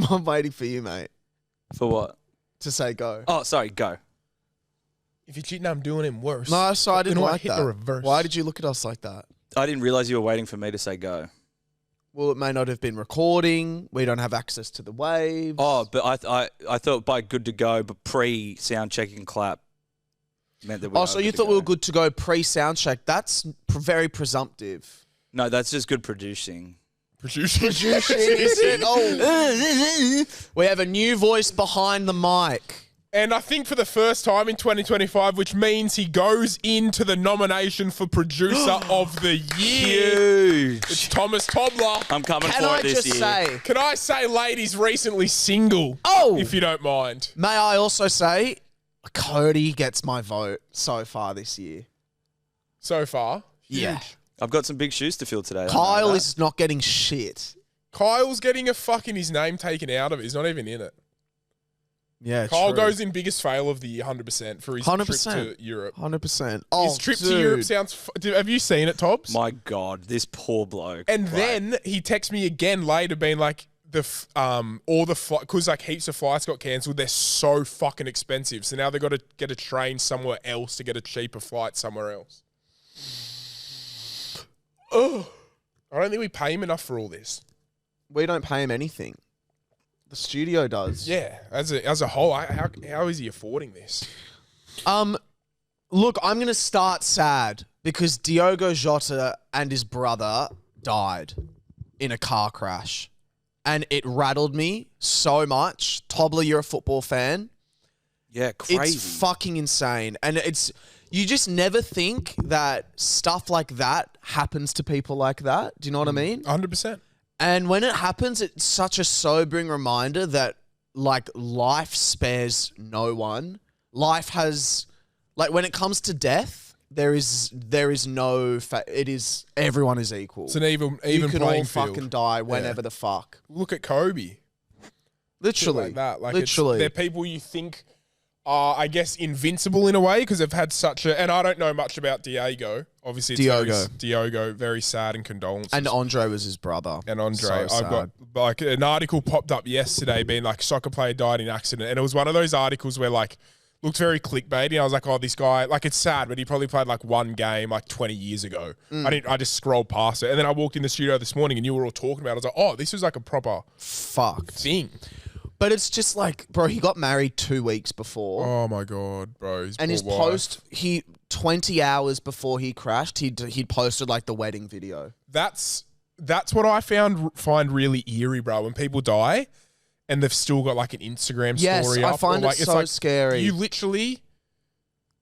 I'm waiting for you, mate, For what? to say go. Oh, sorry, go. If you're cheating, I'm doing him worse. No, so I didn't like hit that. the reverse. Why did you look at us like that? I didn't realize you were waiting for me to say go. Well, it may not have been recording. We don't have access to the waves. Oh, but I thought by good to go, but pre-sound checking clap meant that we so you thought we were good to go pre-sound check. That's very presumptive. No, that's just good producing. Producing. Oh. We have a new voice behind the mic. And I think for the first time in 2025, which means he goes into the nomination for Producer of the Year. Huge. It's Thomas Tobler. I'm coming Can for I it this just year. say, Can I say, ladies, recently single? Oh! If you don't mind. may I also say, Cody gets my vote so far this year. So far. Huge. Yeah. I've got some big shoes to fill today. I know Kyle that. is not getting shit. Kyle's getting his name taken out of it. He's not even in it. Yeah, Kyle true. goes in biggest fail of the year, 100% for his trip 100%. to Europe. 100%. Oh, His trip dude. to Europe sounds... have you seen it, Tobbs? My God, this poor bloke. And then he texts me again later being like, all the flight, because like heaps of flights got cancelled, they're so fucking expensive. So now they've got to get a train somewhere else to get a cheaper flight somewhere else. Oh, I don't think we pay him enough for all this. We don't pay him anything. The studio does. Yeah, as a whole, how is he affording this? Look, I'm going to start sad because Diogo Jota and his brother died in a car crash. And it rattled me so much. Tobler, you're a football fan. Yeah, crazy. It's fucking insane. And you just never think that stuff like that happens to people like that. Do you know what I mean? 100%. And when it happens, it's such a sobering reminder that, like, life spares no one. Life has, like, when it comes to death, there is no, everyone is equal. It's an even you can playing all field. fucking die whenever the fuck. Look at Kobe. Literally. Like that. Like Literally. They're people you think are, I guess, invincible in a way because they've had such a... And I don't know much about Diego. Obviously, it's Diogo, very sad and condolences. And Andre was his brother. And Andre, So I've sad. got like an article popped up yesterday being like soccer player died in accident. And it was one of those articles where like looked very clickbaity. I was like, oh, this guy, like it's sad, but he probably played like one game like 20 years ago. I just scrolled past it. And then I walked in the studio this morning and you were all talking about it. I was like, oh, this is like a proper Fucked. thing. But it's just like, bro, he got married 2 weeks before. Oh my God, bro. And his poor wife. post, 20 hours before he crashed, he'd posted like the wedding video. That's what I find really eerie, bro. When people die and they've still got like an Instagram story up. I find or, like, it so like, scary. You literally...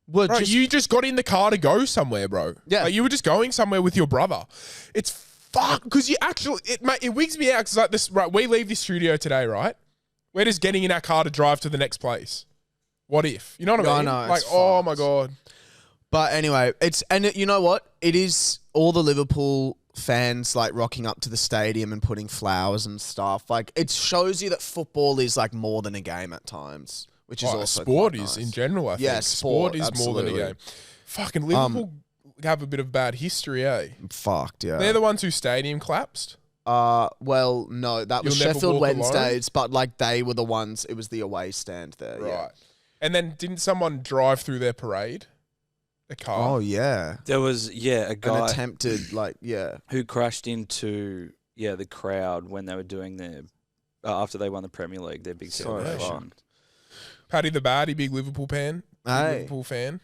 Well, Bro, you just got in the car to go somewhere, bro. Yeah. Like you were just going somewhere with your brother. It's fuck, because you actually... It wigs me out because like this... Right, we leave this studio today, right? We're just getting in our car to drive to the next place. What if? You know what I mean? I know, Like, it's oh fucked. my God. But anyway, you know what? It is all the Liverpool fans like rocking up to the stadium and putting flowers and stuff. Like it shows you that football is like more than a game at times, which is also sport quite is nice. in general, I think. Yeah, sport is more than a absolutely. game. Fucking Liverpool have a bit of bad history, eh? Fucked, yeah. They're the ones who stadium collapsed. Well, no, that was You'll never Sheffield walk alone? Wednesdays, but like they were the ones. It was the away stand there, Right. yeah. And then didn't someone drive through their parade? A car? Oh yeah, There was, a an guy attempted who crashed into, the crowd when they were doing their, after they won the Premier League, their big So celebration. Paddy the Baddie, big Liverpool fan. Big Hey. Liverpool fan.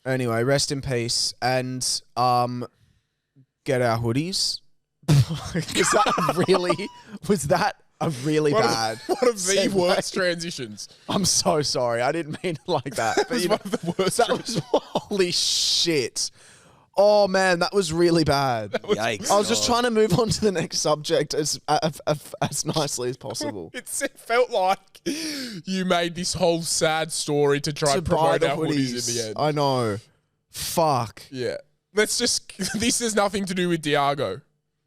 Anyway, rest in peace, and get our hoodies. Was that a really bad? One of the segue? worst transitions. I'm so sorry. I didn't mean it like that. That was one of the worst. that was holy shit. Oh man, that was really bad. Yikes. I was just trying to move on to the next subject as nicely as possible. It felt like you made this whole sad story to try and promote our hoodies in the end. I know. Fuck. Yeah. Let's just... This has nothing to do with Diogo.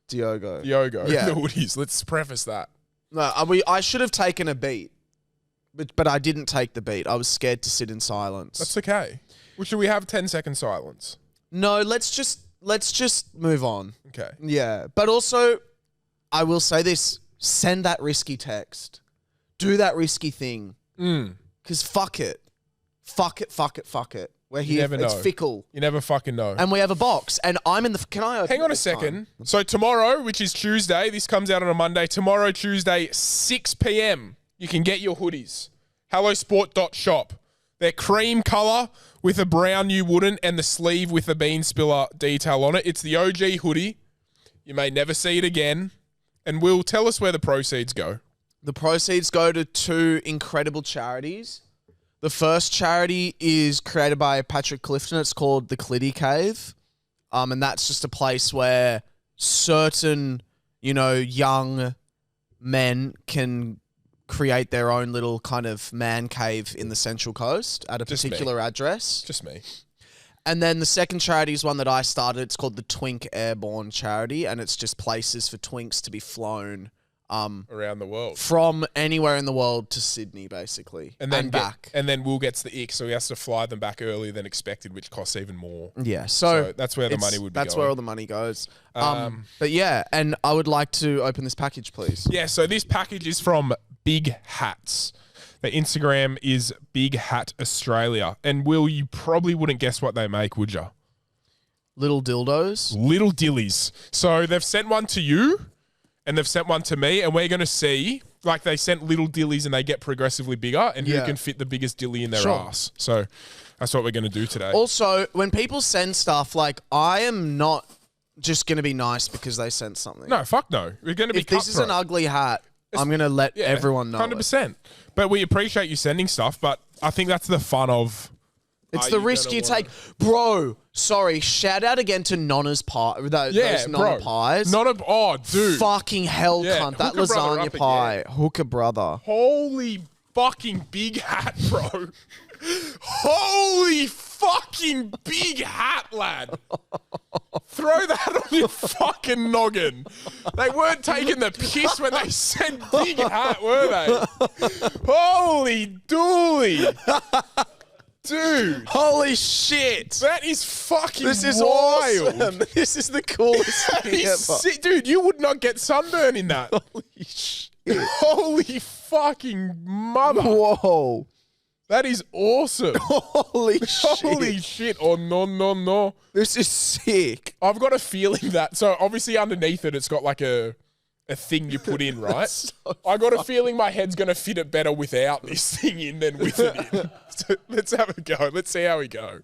Diogo. Yeah. Yeah. The hoodies. Let's preface that. No, I should have taken a beat, but I didn't take the beat. I was scared to sit in silence. That's okay. Well, should we have 10-second silence? No, let's just move on. Okay. Yeah, but also, I will say this: send that risky text. Do that risky thing. Because fuck it. Fuck it. We're here. never It's know. fickle. You never fucking know. And we have a box. And I'm in the... Can I open Hang on it a this second. time? So tomorrow, which is Tuesday, this comes out on a Monday. Tomorrow, Tuesday, 6 p.m, you can get your hoodies. hellosport.shop. They're cream colour with a brown new wooden and the sleeve with the bean spiller detail on it. It's the OG hoodie. You may never see it again. And Will, tell us where the proceeds go. The proceeds go to 2 incredible charities. The first charity is created by Patrick Clifton. It's called the Clitty Cave. And that's just a place where certain, young men can create their own little kind of man cave in the Central Coast at a Just me. particular address. Just me. And then the second charity is one that I started. It's called the Twink Airborne Charity, and it's just places for twinks to be flown Around the world. from anywhere in the world to Sydney, basically, and back. And then Will gets the ick, so he has to fly them back earlier than expected, which costs even more. Yeah, So that's where the money would be That's going. where all the money goes. But yeah, and I would like to open this package, please. Yeah, so this package is from Big Hats. The Instagram is Big Hat Australia. And Will, you probably wouldn't guess what they make, would you? Little dildos. Little dillies. So they've sent one to you and they've sent one to me, and we're going to see, like they sent little dillies and they get progressively bigger, and who Yeah. can fit the biggest dilly in their Sure. ass. So that's what we're going to do today. Also, when people send stuff, like, I am not just going to be nice because they sent something. No, fuck no. We're going to be If this is an ugly hat, I'm going to let everyone know. 100%. But we appreciate you sending stuff, but I think that's the fun of... It's Are the you risk gonna you wanna- take. Bro, sorry, shout out again to Nonna's pie. Those Nonna pies. Dude. Fucking hell, Yeah, cunt. That Hooker brother lasagna up pie. Hooker brother. Holy fucking big hat, bro. Holy fucking big hat, lad. Throw that on your fucking noggin. They weren't taking the piss when they said big hat, were they? Holy dooly. Dude. Holy shit. That is fucking This is wild. awesome. This is the coolest That thing is ever. sick. Dude, you would not get sunburn in that. Holy shit. Holy fucking mother. Whoa. That is awesome. Holy shit. Holy shit. Oh, no. This is sick. I've got a feeling that, so obviously underneath it, it's got like a thing you put in, right? So I got a feeling my head's going to fit it better without this thing in than with it in. So let's have a go. Let's see how we go.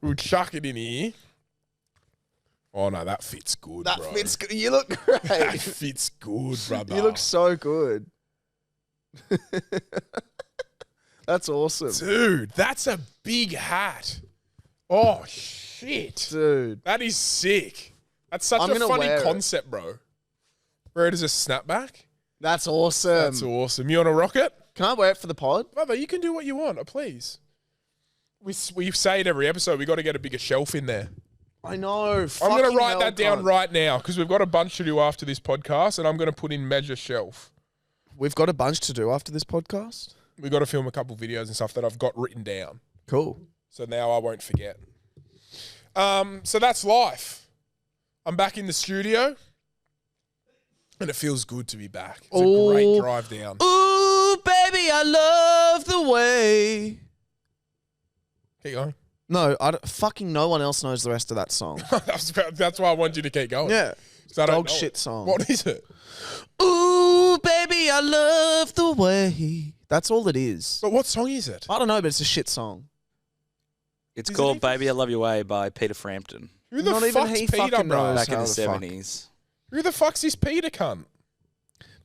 We'll chuck it in here. Oh, no, that fits good, That bro. fits good. You look great. That fits good, brother. You look so good. That's awesome. Dude, that's a big hat. Oh, shit. Dude. That is sick. That's such I'm a gonna funny wear it. concept, bro. Wear it as a snapback. That's awesome. That's awesome. You want to rock it? Can I wear it for the pod? Brother, you can do what you want, please. We say it every episode. We got to get a bigger shelf in there. I know. I'm going Fucking to write hell, that down cunt. right now because we've got a bunch to do after this podcast, and I'm going to put in measure shelf. We've got a bunch to do after this podcast. We've got to film a couple videos and stuff that I've got written down. Cool. So now I won't forget. So that's life. I'm back in the studio, and it feels good to be back. It's a great drive down. Ooh, baby, I love the way. Keep going. No, fucking no one else knows the rest of that song. That's why I want you to keep going. Yeah. 'Cause I don't Dog know shit it. song. What is it? Ooh, baby, I love the way. That's all it is. But what song is it? I don't know, but it's a shit song. It's Is it called even- "Baby I Love Your Way" by Peter Frampton Who the Not even fuck's he Peter, fucking bro? knows. back in How the the fuck? 70s. Who the fuck's this Peter cunt?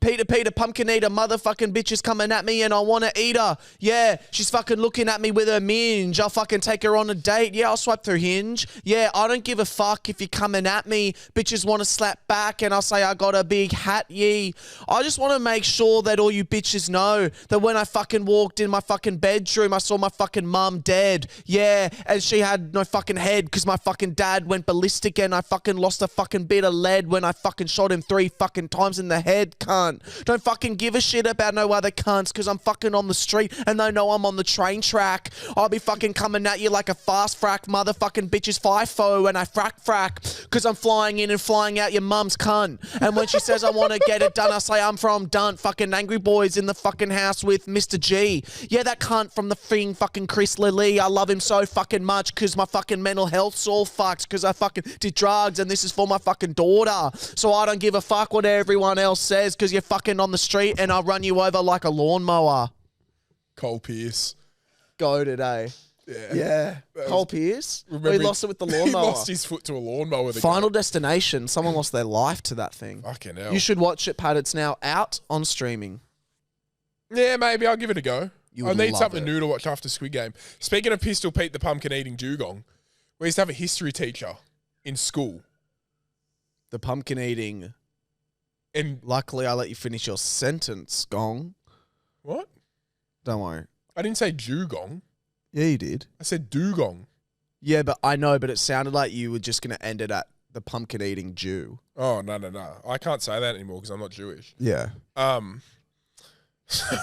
Peter, pumpkin eater, motherfucking bitch is coming at me and I want to eat her. Yeah, she's fucking looking at me with her minge. I'll fucking take her on a date. Yeah, I'll swipe through Hinge. Yeah, I don't give a fuck if you're coming at me. Bitches want to slap back and I'll say I got a big hat, ye. I just want to make sure that all you bitches know that when I fucking walked in my fucking bedroom, I saw my fucking mum dead. Yeah, and she had no fucking head because my fucking dad went ballistic and I fucking lost a fucking bit of lead when I fucking shot him 3 fucking times in the head, cunt. cunt. Don't fucking give a shit about no other cunts because I'm fucking on the street and they know I'm on the train track. I'll be fucking coming at you like a fast frack motherfucking bitch's FIFO and I frack because I'm flying in and flying out your mum's cunt. And when she says I want to get it done, I say I'm from Dunt. Fucking angry boys in the fucking house with Mr. G. Yeah, that cunt from the thing fucking Chris Lilly. I love him so fucking much because my fucking mental health's all fucked because I fucking did drugs and this is for my fucking daughter. So I don't give a fuck what everyone else says because you're fucking on the street and I'll run you over like a lawnmower. Cole Pierce. Go today. Yeah. Cole Pierce? He lost it with the lawnmower. He lost his foot to a lawnmower. Final Destination. Someone lost their life to that thing. Fucking hell. You should watch it, Pat. It's now out on streaming. Yeah, maybe I'll give it a go. You I would need love something it. new to watch after Squid Game. Speaking of Pistol Pete, the pumpkin-eating dugong, we used to have a history teacher in school. The pumpkin eating. And Luckily, I let you finish your sentence, Gong. what? Don't worry. I didn't say dugong. Yeah, you did. I said dugong. Yeah, but I know, but it sounded like you were just going to end it at the pumpkin eating Jew. Oh, no. I can't say that anymore because I'm not Jewish. Yeah.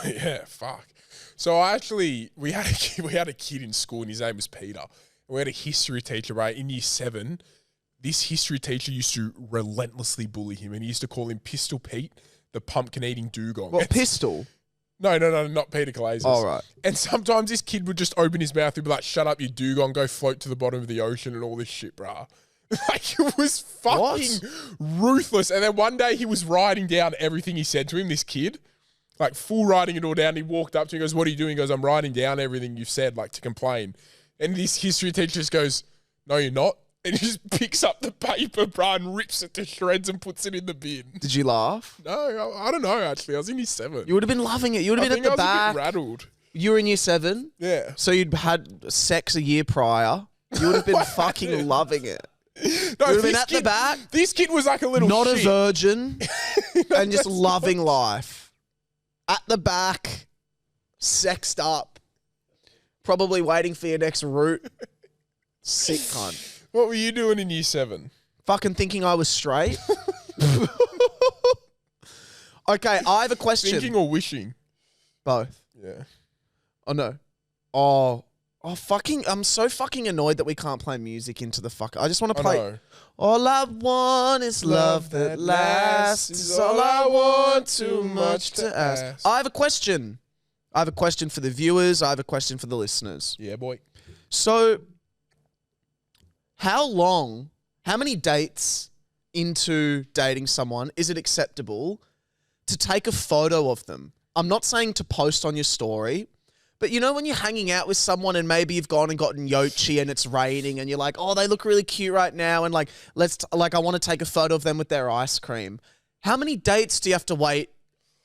Yeah, fuck. So we had a kid in school and his name was Peter. We had a history teacher, right, in year 7. This history teacher used to relentlessly bully him and he used to call him Pistol Pete, the pumpkin-eating dugong. What, pistol? No, not Peter Calazes. All right. And sometimes this kid would just open his mouth and be like, shut up, you dugong, go float to the bottom of the ocean and all this shit, bruh. Like, it was fucking ruthless. And then one day he was writing down everything he said to him, this kid. Like, full writing it all down. He walked up to him and goes, what are you doing? He goes, I'm writing down everything you've said, like, to complain. And this history teacher just goes, no, you're not. And he just picks up the paper, bruh, and rips it to shreds and puts it in the bin. Did you laugh? No, I don't know, actually. I was in year 7. You would have been loving it. You would have been at the back. I was a bit rattled. You were in year 7? Yeah. So you'd had sex a year prior. You would have been fucking loving it. No, You would have been at the back. This kid was like a little Not shit. a virgin. And just loving life. At the back. Sexed up. Probably waiting for your next route. Sick cunt. What were you doing in year 7? Fucking thinking I was straight. Okay, I have a question. Thinking or wishing? Both. Yeah. Oh, no. Oh, fucking, I'm so fucking annoyed that we can't play music into the fuck. I just want to play. know. All I want is love that lasts. Is all I want, too much to ask. I have a question. I have a question for the viewers. I have a question for the listeners. Yeah, boy. So, how many dates into dating someone is it acceptable to take a photo of them? I'm not saying to post on your story, but you know when you're hanging out with someone and maybe you've gone and gotten yochi and it's raining and you're like, oh, they look really cute right now and like, I want to take a photo of them with their ice cream. How many dates do you have to wait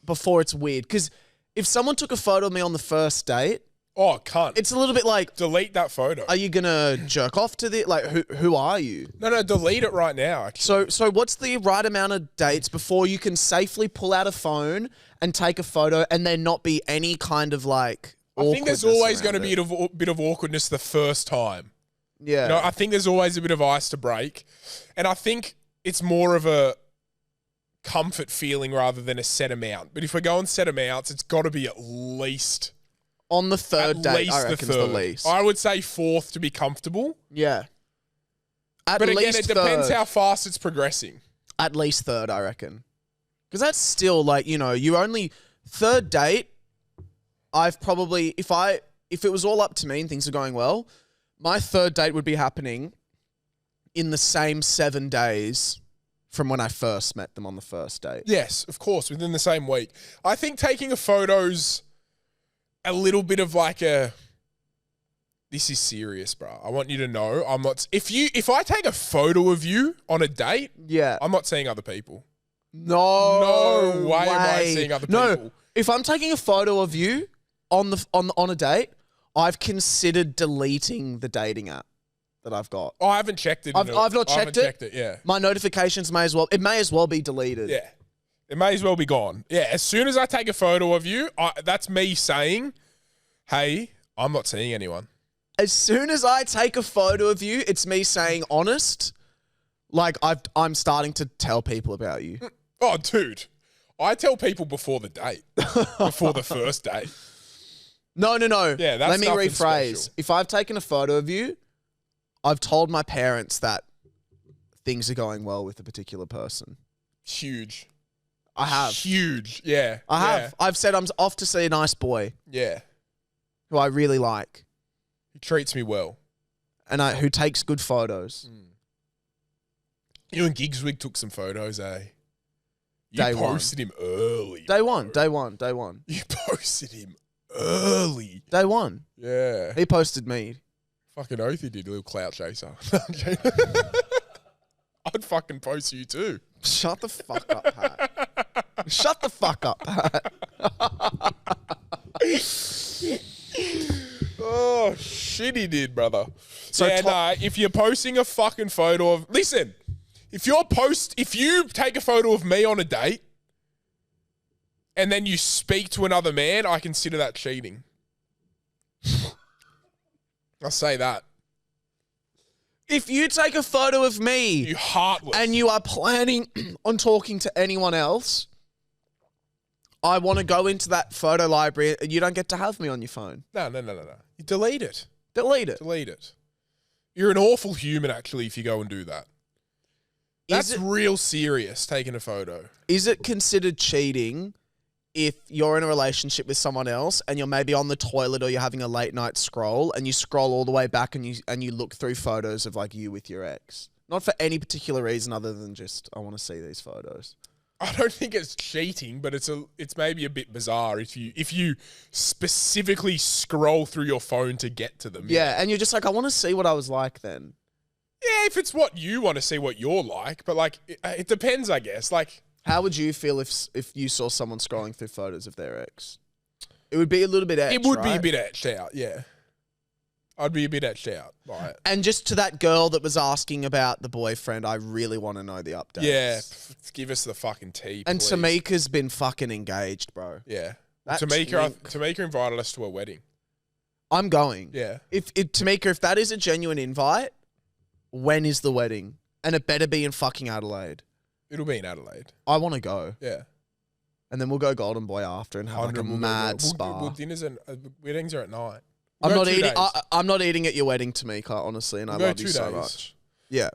before it's weird? Because if someone took a photo of me on the first date, Oh, cunt. it's a little bit like, Delete that photo. are you gonna jerk off to the like? Who are you? No, delete it right now, actually. So what's the right amount of dates before you can safely pull out a phone and take a photo and there not be any kind of like? I think there's always going to be a bit of awkwardness the first time. Yeah. You know, I think there's always a bit of ice to break. And I think it's more of a comfort feeling rather than a set amount. But if we're going set amounts, it's got to be at least... On the third date, I reckon, the least. I would say 4th to be comfortable. Yeah. At But least again, it depends third. how fast it's progressing. At least third, I reckon. Because that's still like, you know, you only... Third date, I've probably... If it was all up to me and things are going well, my third date would be happening in the same 7 days from when I first met them on the first date. Yes, of course, within the same week. I think taking a photo's a little bit of like a... This is serious, bro. I want you to know I'm not... If I take a photo of you on a date, Yeah. I'm not seeing other people. No way am I seeing other No, people. if I'm taking a photo of you on a date, I've considered deleting the dating app that I've got. Oh, I haven't checked it. I've not I haven't checked it. checked it, yeah. My notifications may as well be deleted. Yeah. It may as well be gone. Yeah, as soon as I take a photo of you, that's me saying, hey, I'm not seeing anyone. As soon as I take a photo of you, it's me saying honest. Like I'm starting to tell people about you. Oh, dude. I tell people before the date, before the first date. No. Yeah, that's Let me nothing rephrase. special. If I've taken a photo of you, I've told my parents that things are going well with a particular person. Huge. I have. Huge. Yeah. I have. I've said I'm off to see a nice boy Yeah. who I really like He treats me well. and who takes good photos. You and Gigswig took some photos, eh? You Day one. posted him early. Day one. You posted him early. Day one. Yeah. He posted me. Fucking oath he did, a little clout chaser. I'd fucking post you too. Shut the fuck up, Pat. Shut the fuck up, Pat. Oh, shit he did, brother. So If you're posting a fucking photo of... Listen, if you take a photo of me on a date and then you speak to another man, I consider that cheating. I'll say that. If you take a photo of me You heartless. and you are planning on talking to anyone else, I want to go into that photo library and you don't get to have me on your phone. No. You delete it. Delete it. Delete it. You're an awful human, actually, if you go and do that. That's real serious, taking a photo. Is it considered cheating if you're in a relationship with someone else and you're maybe on the toilet or you're having a late night scroll and you scroll all the way back and you look through photos of like you with your ex? Not for any particular reason other than just, I want to see these photos. I don't think it's cheating, but it's maybe a bit bizarre if you specifically scroll through your phone to get to them. Yeah, and you're just like, I want to see what I was like then. Yeah, if it's what you want to see what you're like, but like it depends, I guess. Like, how would you feel if you saw someone scrolling through photos of their ex? It would be a little bit etched, it would be right? a bit etched out, yeah. I'd be a bit etched out by it. And just to that girl that was asking about the boyfriend, I really want to know the updates. Yeah, give us the fucking tea, And please. Tamika's been fucking engaged, bro. Yeah. That Tamika invited us to a wedding. I'm going. Yeah. Tamika, if that is a genuine invite, when is the wedding? And it better be in fucking Adelaide. It'll be in Adelaide. I want to go. Yeah. And then we'll go Golden Boy after and have like a mad spa. Well, dinners and weddings are at night. I'm not eating. I'm not eating at your wedding, Tamika. Honestly, and I love you so much. Yeah.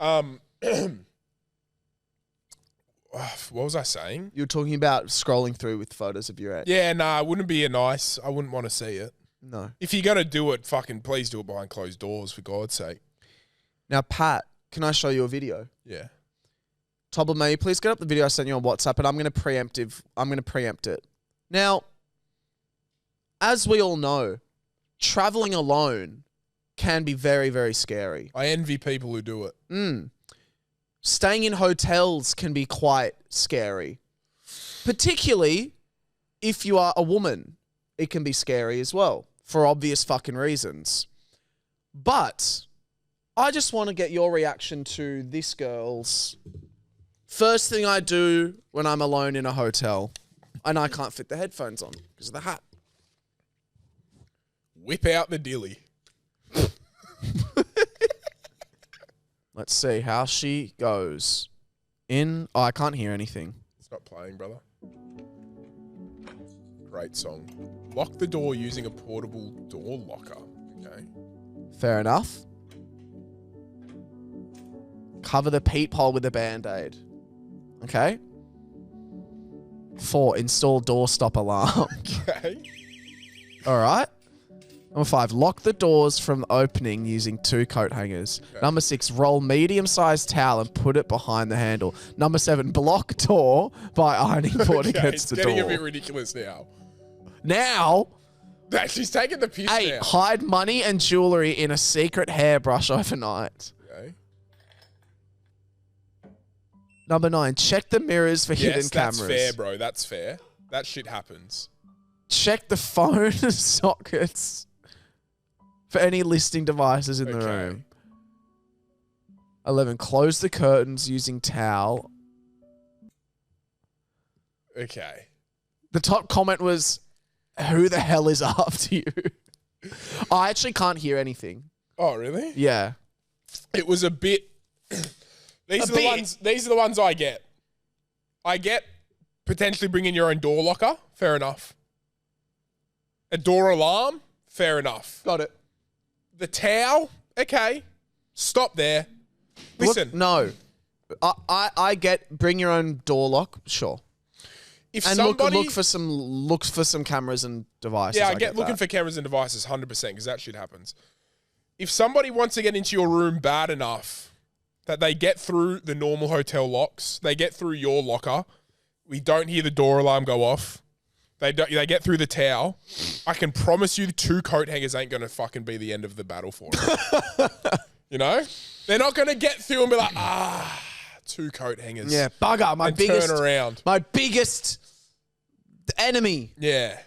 What was I saying? You were talking about scrolling through with photos of your ex. Yeah, nah, it wouldn't be I wouldn't want to see it. No. If you're gonna do it, fucking please do it behind closed doors, for God's sake. Now, Pat, can I show you a video? Yeah. Tobble, may you please get up the video I sent you on WhatsApp, and I'm going to preempt it. Now, as we all know, traveling alone can be very, very scary. I envy people who do it. Staying in hotels can be quite scary. Particularly if you are a woman, it can be scary as well, for obvious fucking reasons. But I just want to get your reaction to this girl's first thing I do when I'm alone in a hotel and I can't fit the headphones on because of the hat. Whip out the dilly. Let's see how she goes. Oh, I can't hear anything. It's not playing, brother. Great song. Lock the door using a portable door locker. Okay. Fair enough. Cover the peephole with a Band-Aid. Okay. 4, install door stop alarm. Okay. All right. Number 5, lock the doors from opening using 2 coat hangers. Okay. Number 6, roll medium-sized towel and put it behind the handle. Number 7, block door by ironing board against the door. It's getting a bit ridiculous now. Now, She's taking the piss 8, now. hide money and jewelry in a secret hairbrush overnight. Okay. Number 9, check the mirrors for hidden cameras. That's fair, bro. That's fair. That shit happens. Check the phone sockets for any listing devices in the room. 11, close the curtains using towel. Okay. The top comment was, who the hell is after you? I actually can't hear anything. Oh, really? Yeah. It was a bit... These are the ones I get. I get Potentially bring in your own door locker. Fair enough. A door alarm. Fair enough. Got it. The towel. Okay. Stop there. Listen. Look, no. I get bring your own door lock, sure. If And somebody, look for some cameras and devices. yeah, I get looking that. for cameras and devices 100% because that shit happens. If somebody wants to get into your room bad enough that they get through the normal hotel locks, they get through your locker, we don't hear the door alarm go off, they get through the towel, I can promise you the 2 coat hangers ain't going to fucking be the end of the battle for them. You know? They're not going to get through and be like, 2 coat hangers. Yeah, bugger. My biggest turn around. My biggest enemy. Yeah.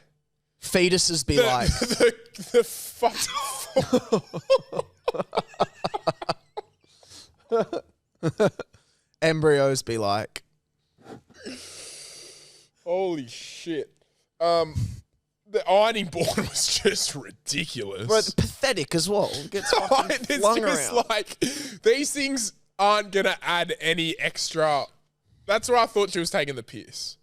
Fetuses be like. The fuck. Embryos be like. Holy shit. The ironing board was just ridiculous. Bro, pathetic as well. It gets fucking It's flung just around. like, these things aren't going to add any extra. That's where I thought she was taking the piss.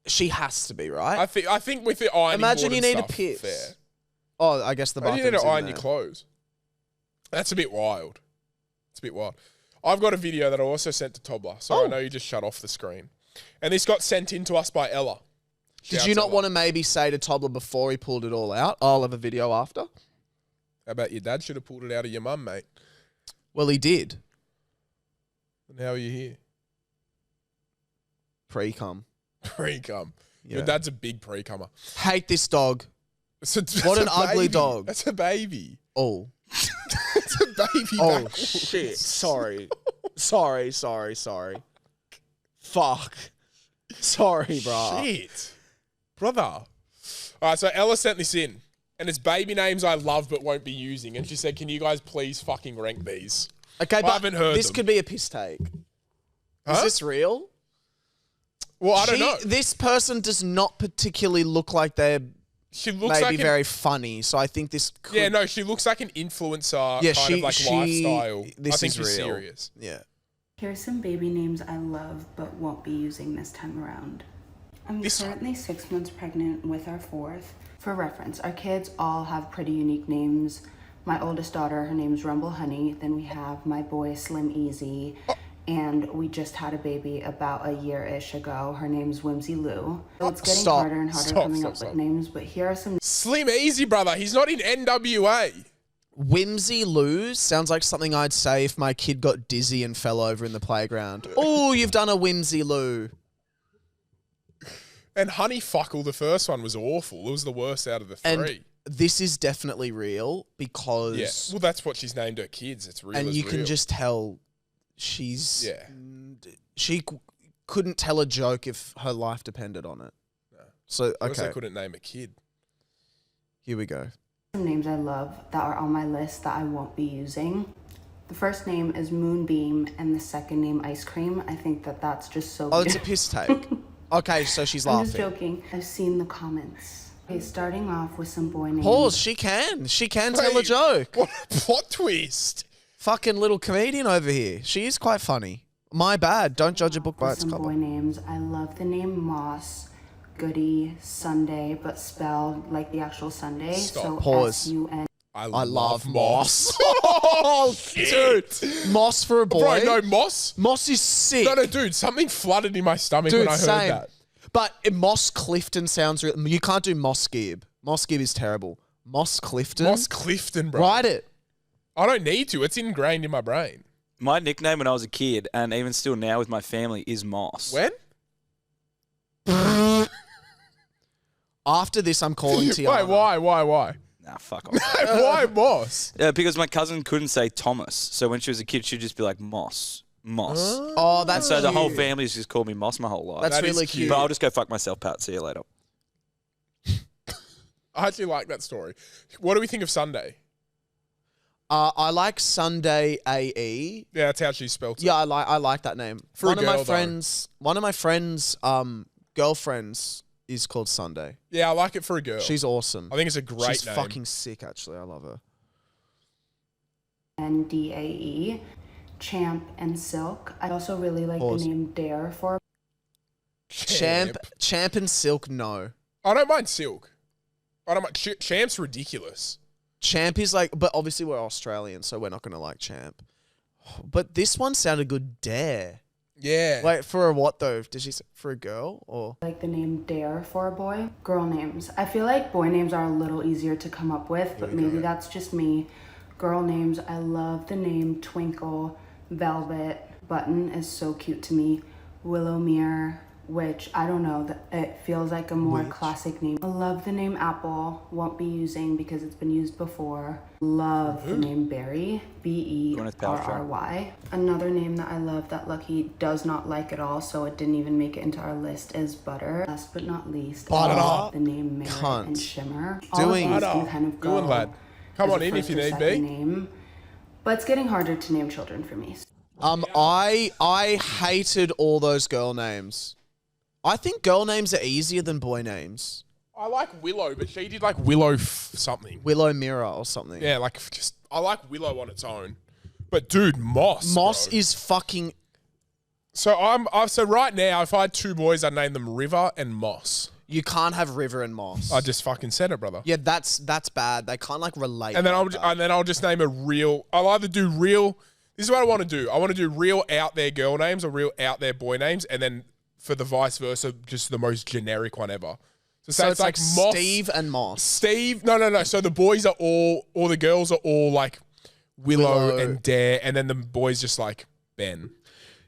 She has to be, right? I think with the ironing Imagine board you and need a stuff, piss. fair. Oh, I guess the Imagine bathroom's you need to in iron there. your clothes. That's a bit wild. It's a bit wild. I've got a video that I also sent to Tobler, so I know you just shut off the screen. And this got sent in to us by Ella. Did you not want to maybe say to Tobler before he pulled it all out, I'll have a video after? How about your dad should have pulled it out of your mum, mate? Well, he did. And how are you here? Pre-cum. Pre-cum. Yeah. Your dad's a big pre-cummer. Hate this dog. That's What a an ugly baby. dog. That's a baby. Oh. It's a baby. Oh, backwards. shit. Sorry. Sorry. Fuck. Sorry, bro. Shit. Brother. All right, so Ella sent this in, and it's baby names I love but won't be using. And she said, can you guys please fucking rank these? Okay, I but haven't heard this them. could be a piss take. Huh? Is this real? Well, I don't know. This person does not particularly look like they're She looks maybe like very funny, so I think this could... Yeah, no, she looks like an influencer Yeah, kind of like lifestyle. This I think is she's real. serious. Yeah. Here's some baby names I love but won't be using this time around. I'm currently 6 months pregnant with our 4th. For reference, our kids all have pretty unique names. My oldest daughter, her name's Rumble Honey. Then we have my boy Slim Easy. And we just had a baby about a year-ish ago. Her name's Whimsy Lou. So it's getting harder and harder coming up with names, but here are some... Slim Easy, brother. He's not in NWA. Whimsy Lou sounds like something I'd say if my kid got dizzy and fell over in the playground. Oh, you've done a Whimsy Lou. And Honey Fuckle, the first one, was awful. It was the worst out of the 3. And this is definitely real because... Yeah. Well, that's what she's named her kids. It's real And as you can real. just tell she's... Yeah. She couldn't tell a joke if her life depended on it. No. So, She also okay, couldn't name a kid. here we go. Some names I love that are on my list that I won't be using. The first name is Moonbeam and the second name Ice Cream. I think that that's just so Oh, weird. it's a piss take. Okay, so she's I'm just laughing. joking. I've seen the comments. Okay, starting off with some boy names. Pause, she can. She can tell a Wait, joke. What a plot twist. Fucking little comedian over here. She is quite funny. My bad. Don't judge a book by With its some cover. boy names. I love the name Moss, Goody, Sunday, but spelled like the actual Sunday. Stop. So Pause. S-U-N. I love Moss. oh, Dude. Moss for a boy. Bro, no, Moss. Moss is sick. No, dude, something flooded in my stomach Dude, when I heard same. that. But Moss Clifton sounds real. You can't do Moss Gibb. Moss Gibb is terrible. Moss Clifton. Moss Clifton, bro. Write it. I don't need to. It's ingrained in my brain. My nickname when I was a kid, and even still now with my family, is Moss. When? After this, I'm calling Wait, Tiana. why? Nah, fuck off. Why Moss? Because my cousin couldn't say Thomas, so when she was a kid, she'd just be like Moss. Oh, And that's so the whole cute. family's just called me Moss my whole life. That's That is really cute. cute. But I'll just go fuck myself, Pat. See you later. I actually like that story. What do we think of Sunday? I like Sunday AE. Yeah, that's how she spelled it. Yeah, I like that name. For a one of girl, my though. friends, girlfriends is called Sunday. Yeah, I like it for a girl. She's awesome. I think it's a great She's name. fucking sick, actually. I love her. N-D-A-E, Champ and Silk. I also really like Pause. the name Dare for Champ and Silk, no. I don't mind Silk. I don't mind. Champ's ridiculous. Champ is like, but obviously we're Australian, so we're not going to like Champ. But this one sounded good, Dare. Yeah. Wait, for a what though? Did she say for a girl or? Like the name Dare for a boy. Girl names. I feel like boy names are a little easier to come up with, but maybe that's just me. Girl names, I love the name Twinkle, Velvet, Button is so cute to me. Willowmere, which I don't know, it feels like a more classic name. I love the name Apple, won't be using because it's been used before. Love the name Berry, Berry. Another name that I love that Lucky does not like at all, so it didn't even make it into our list, is Butter. Last but not least, I love the name Merit and Shimmer. All of these can kind of go lad. Come as on a in if first you or need second be. name, but it's getting harder to name children for me. I hated all those girl names. I think girl names are easier than boy names. I like Willow, but she did like Willow something. Willow Mirror or something. Yeah, like just I like Willow on its own. But dude, Moss. Moss bro. is fucking. So so right now, if I had two boys, I'd name them River and Moss. You can't have River and Moss. I just fucking said it, brother. Yeah, that's bad. They can't like relate. And then like that. I'll just name a real. I'll either do real. This is what I want to do. I want to do real out there girl names or real out there boy names, and then for the vice versa, just the most generic one ever. So it's like Moss, Steve and Moss. Steve. No. So the boys are all the girls are all like Willow and Dare, and then the boys just like Ben.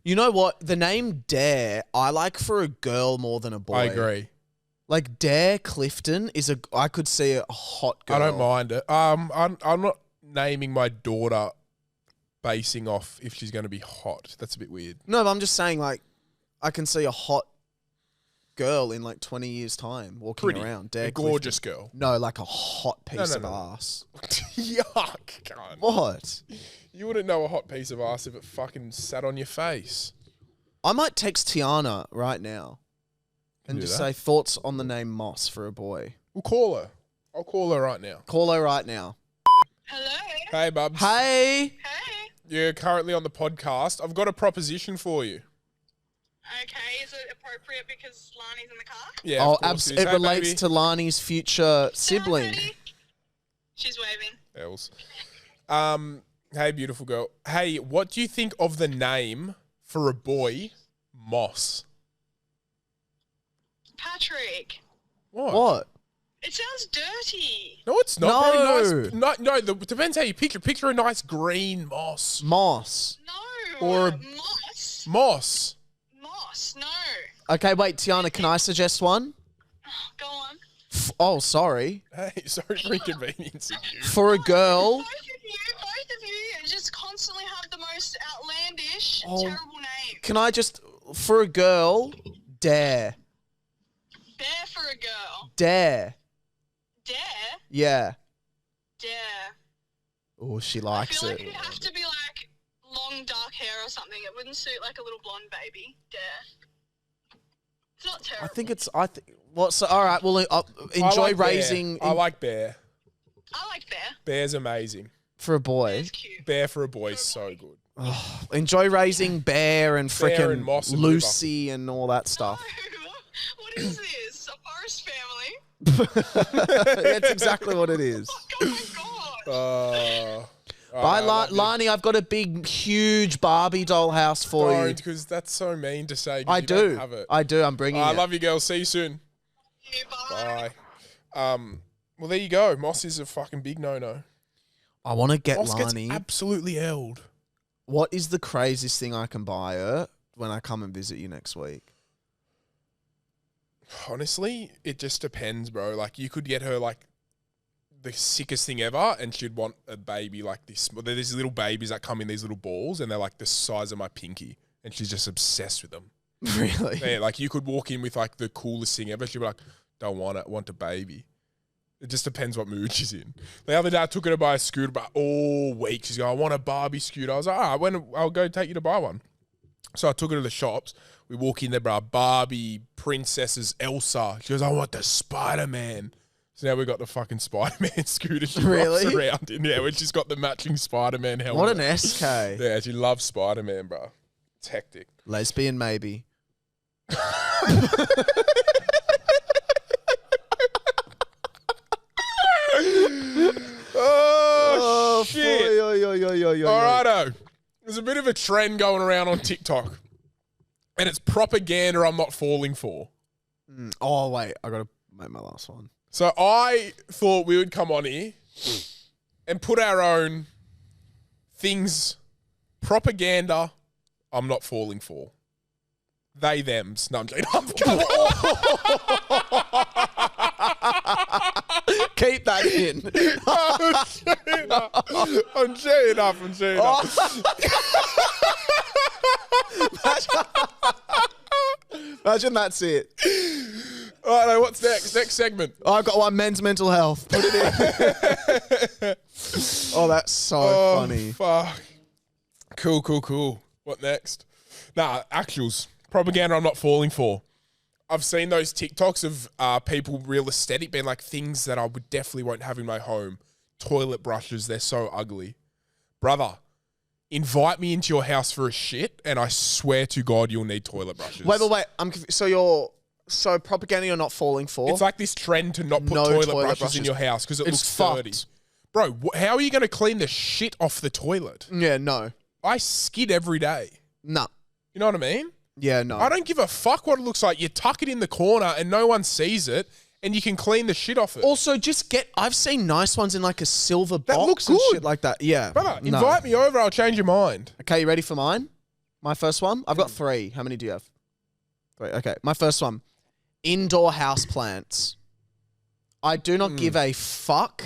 You know what? The name Dare, I like for a girl more than a boy. I agree. Like Dare Clifton I could see a hot girl. I don't mind it. I'm not naming my daughter basing off if she's going to be hot. That's a bit weird. No, but I'm just saying like I can see a hot girl in like 20 years time walking around. Dare a Clifton. gorgeous girl. No, like a hot piece of No. ass. Yuck. God. What? You wouldn't know a hot piece of ass if it fucking sat on your face. I might text Tiana right now and do just that. say thoughts on the name Moss for a boy. We'll call her. I'll call her right now. Call her right now. Hello. Hey, Bubs. Hey. Hey. You're currently on the podcast. I've got a proposition for you. Okay, is it appropriate because Lani's in the car? Yeah, Oh, of course it is. Hey, relates baby. to Lani's future Say hi, sibling. Freddie. She's waving. Els. Hey, beautiful girl. Hey, what do you think of the name for a boy, Moss? Patrick. What? It sounds dirty. No, it's not. No. Bro. No, depends how you picture. Picture a nice green moss. Moss. No. Or- Moss. Moss. Moss. No. Okay, wait, Tiana, can I suggest one? Go on. Oh, sorry. Hey, sorry for inconveniencing you. For a girl. Both of you just constantly have the most outlandish, Oh. terrible names. Can I just, for a girl, Dare. Bear for a girl. Dare. Dare. Yeah. Dare. Oh, she I likes feel it. like it'd have to be like long dark hair or something. It wouldn't suit like a little blonde baby. Dare. It's not terrible. So, all right, well, I enjoy like Bear. raising I like Bear. I like Bear. Bear's amazing. for a boy. It's cute. Bear for a boy is so good. Enjoy raising Bear and Bear frickin' and Moss and Lucy and all that stuff. What is this? A forest family? That's exactly what it is. Oh my god. Bye, Lani. I've got a big, huge Barbie doll house for you. Don't, because that's so mean to say. 'cause I you don't do. have it. I do. I'm bringing I it. love you, girl. See you soon. Bye. Bye. Well, there you go. Moss is a fucking big no-no. I want to get Moss Lani. gets absolutely held. What is the craziest thing I can buy her when I come and visit you next week? Honestly, it just depends, bro. Like, you could get her, like, the sickest thing ever, and she'd want a baby like this. Well, there's these little babies that come in these little balls, and they're, like, the size of my pinky, and she's just obsessed with them. Really? Yeah, like, you could walk in with, like, the coolest thing ever. She'd be like, don't want it, want a baby. It just depends what mood she's in. The other day, I took her to buy a scooter, but all week she's going, I want a Barbie scooter. I was like, all right, I'll go take you to buy one. So I took her to the shops. We walk in there, bro. Barbie, princesses, Elsa. She goes, I want the Spider-Man. So now we got the fucking Spider-Man scooter. She Really? rocks around in there, when she's got the matching Spider-Man helmet. What an SK. Yeah, she loves Spider-Man, bro. It's hectic. Lesbian, maybe. Oh, shit. Yo. Alrighto. There's a bit of a trend going around on TikTok. And it's propaganda I'm not falling for. Oh, wait. I got to make my last one. So I thought we would come on here and put our own things, propaganda I'm not falling for. They, thems. No, I'm joking. Keep that in. I'm shutting up. Imagine that's it. All right, what's next? Next segment. I've got one, men's mental health. Put it in. Oh, that's so funny. Fuck. Cool. What next? Nah, actuals. Propaganda I'm not falling for. I've seen those TikToks of people real aesthetic being like things that I would definitely won't have in my home. Toilet brushes, they're so ugly. Brother, invite me into your house for a shit and I swear to God you'll need toilet brushes. Wait. So propaganda you're not falling for? It's like this trend to not put toilet brushes in your house because it looks dirty. Bro, how are you going to clean the shit off the toilet? Yeah, no. I skid every day. No. You know what I mean? Yeah, no. I don't give a fuck what it looks like. You tuck it in the corner and no one sees it and you can clean the shit off it. Also, I've seen nice ones in like a silver box looks and good. shit like that. Yeah. Brother, no. invite me over. I'll change your mind. Okay, you ready for mine? My first one? I've got 3. How many do you have? 3. Okay, my first one. Indoor house plants. I do not give a fuck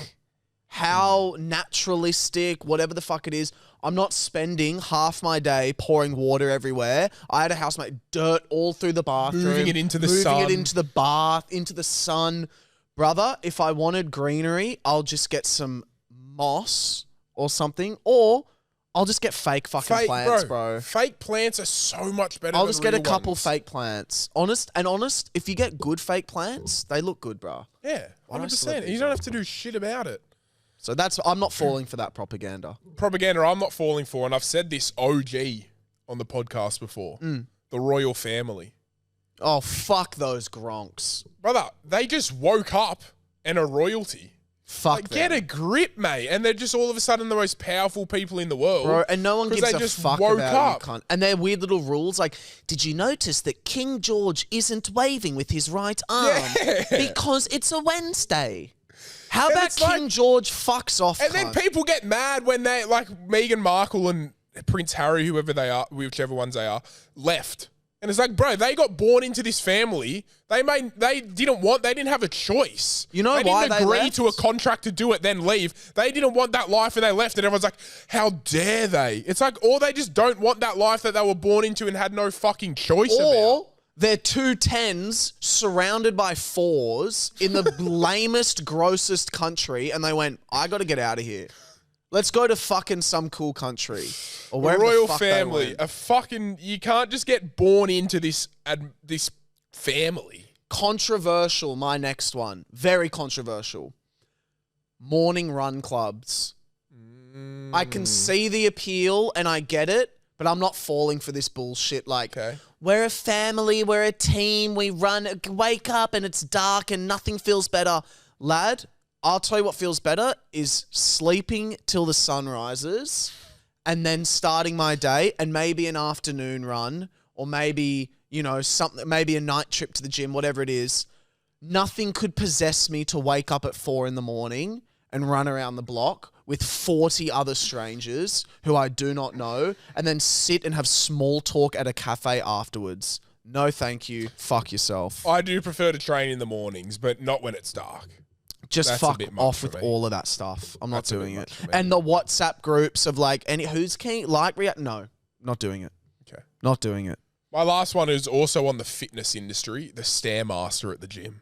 how naturalistic, whatever the fuck it is. I'm not spending half my day pouring water everywhere. I had a housemate, dirt all through the bathroom. Moving it into the sun. Moving it into the bath, into the sun. Brother, if I wanted greenery, I'll just get some moss or something. Or I'll just get fake fucking plants, bro. Fake plants are so much better I'll than just get a real couple ones. fake plants. Honest, if you get good fake plants, they look good, bro. Yeah, Why do I 100%. celebrities You don't have to do shit about it. So I'm not falling for that propaganda. Propaganda I'm not falling for, and I've said this OG on the podcast before. The royal family. Oh, fuck those gronks. Brother, they just woke up and are royalty. Fuck them. Get a grip, mate. And they're just all of a sudden the most powerful people in the world. Bro, and no one 'cause gives they a just fuck woke about up. you, cunt. And their weird little rules like, did you notice that King George isn't waving with his right arm? Yeah. Because it's a Wednesday. How And about it's like- King George fucks off, And then cunt? people get mad when they, like Meghan Markle and Prince Harry, whoever they are, whichever ones they are, left. And it's like, bro, they got born into this family. They didn't have a choice. You know they why didn't they agree left? to a contract to do it, then leave. They didn't want that life and they left. And everyone's like, how dare they? It's like, or they just don't want that life that they were born into and had no fucking choice about. Or they're 2 10s surrounded by 4s in the lamest, grossest country, and they went, I got to get out of here. Let's go to fucking some cool country. Or The wherever royal the fuck they family, went. you can't just get born into this family. Controversial, my next one. Very controversial. Morning run clubs. I can see the appeal and I get it, but I'm not falling for this bullshit. Like, we're a family, we're a team, we wake up and it's dark and nothing feels better. Lad, I'll tell you what feels better is sleeping till the sun rises and then starting my day and maybe an afternoon run or maybe, maybe a night trip to the gym, whatever it is. Nothing could possess me to wake up at 4 a.m. and run around the block with 40 other strangers who I do not know and then sit and have small talk at a cafe afterwards. No, thank you. Fuck yourself. I do prefer to train in the mornings, but not when it's dark. Just That's a fuck bit much off for with me. all of that stuff. I'm not That's a bit doing it. much for me. And the WhatsApp groups of who's keen, react. No, not doing it. Okay. Not doing it. My last one is also on the fitness industry, the Stairmaster at the gym.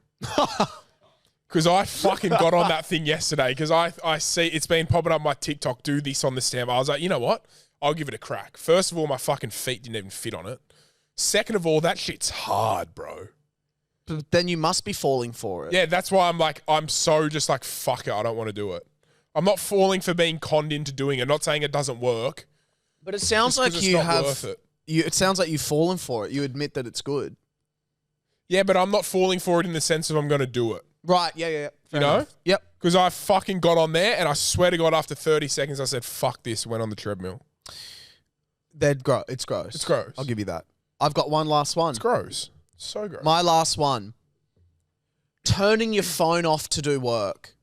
Because I fucking got on that thing yesterday because I see it's been popping up my TikTok, do this on the Stairmaster. I was like, you know what? I'll give it a crack. First of all, my fucking feet didn't even fit on it. Second of all, that shit's hard, bro. But then you must be falling for it. Yeah, that's why I'm so just like, fuck it, I don't want to do it. I'm not falling for being conned into doing it. Not saying it doesn't work. But it sounds Just 'cause like it's you not have. worth it. It sounds like you've fallen for it. You admit that it's good. Yeah, but I'm not falling for it in the sense of I'm going to do it. Right. Yeah. Fair You know? enough. Yep. Because I fucking got on there and I swear to God, after 30 seconds, I said, fuck this, went on the treadmill. It's gross. It's gross. I'll give you that. I've got one last one. It's gross. So gross. My last one. Turning your phone off to do work.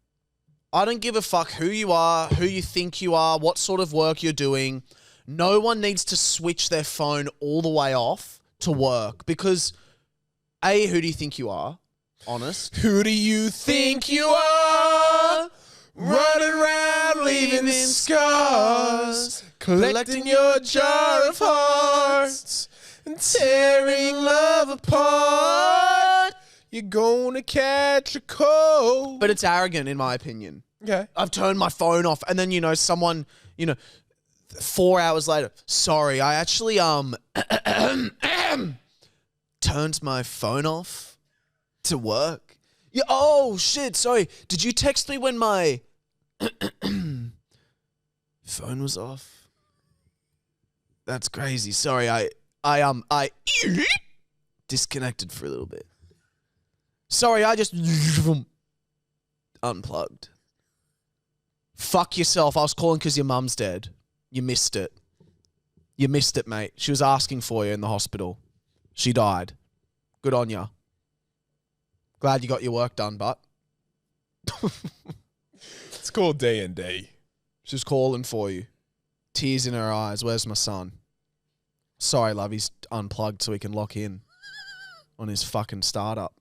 I don't give a fuck who you are, who you think you are, what sort of work you're doing. No one needs to switch their phone all the way off to work because, A, who do you think you are? Honest. Who do you think you are? Running around, leaving scars, collecting your jar of hearts, and tearing love apart. You're gonna catch a cold. But it's arrogant, in my opinion. Okay. I've turned my phone off, and then, someone, 4 hours later, sorry, I actually, turned my phone off to work. Yeah, oh, shit, sorry. Did you text me when my phone was off? That's crazy. Sorry, I disconnected for a little bit. Sorry, I just unplugged. Fuck yourself. I was calling because your mum's dead. You missed it. You missed it, mate. She was asking for you in the hospital. She died. Good on ya. Glad you got your work done, but It's called D&D. she's calling for you. Tears in her eyes. Where's my son? Sorry, love. He's unplugged so he can lock in on his fucking startup.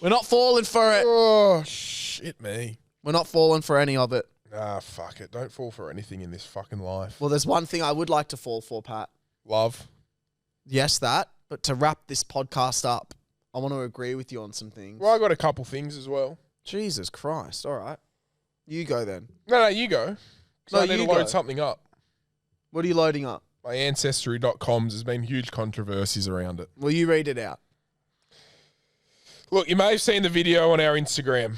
We're not falling for it. Oh, shit me. We're not falling for any of it. Ah, fuck it. Don't fall for anything in this fucking life. Well, there's one thing I would like to fall for, Pat. Love. Yes, that. But to wrap this podcast up, I want to agree with you on some things. Well, I got a couple things as well. Jesus Christ. All right. You go then. No, you go. 'Cause No, I need you to load go. something up. What are you loading up? My Ancestry.coms, there's been huge controversies around it. Will you read it out? Look, you may have seen the video on our Instagram,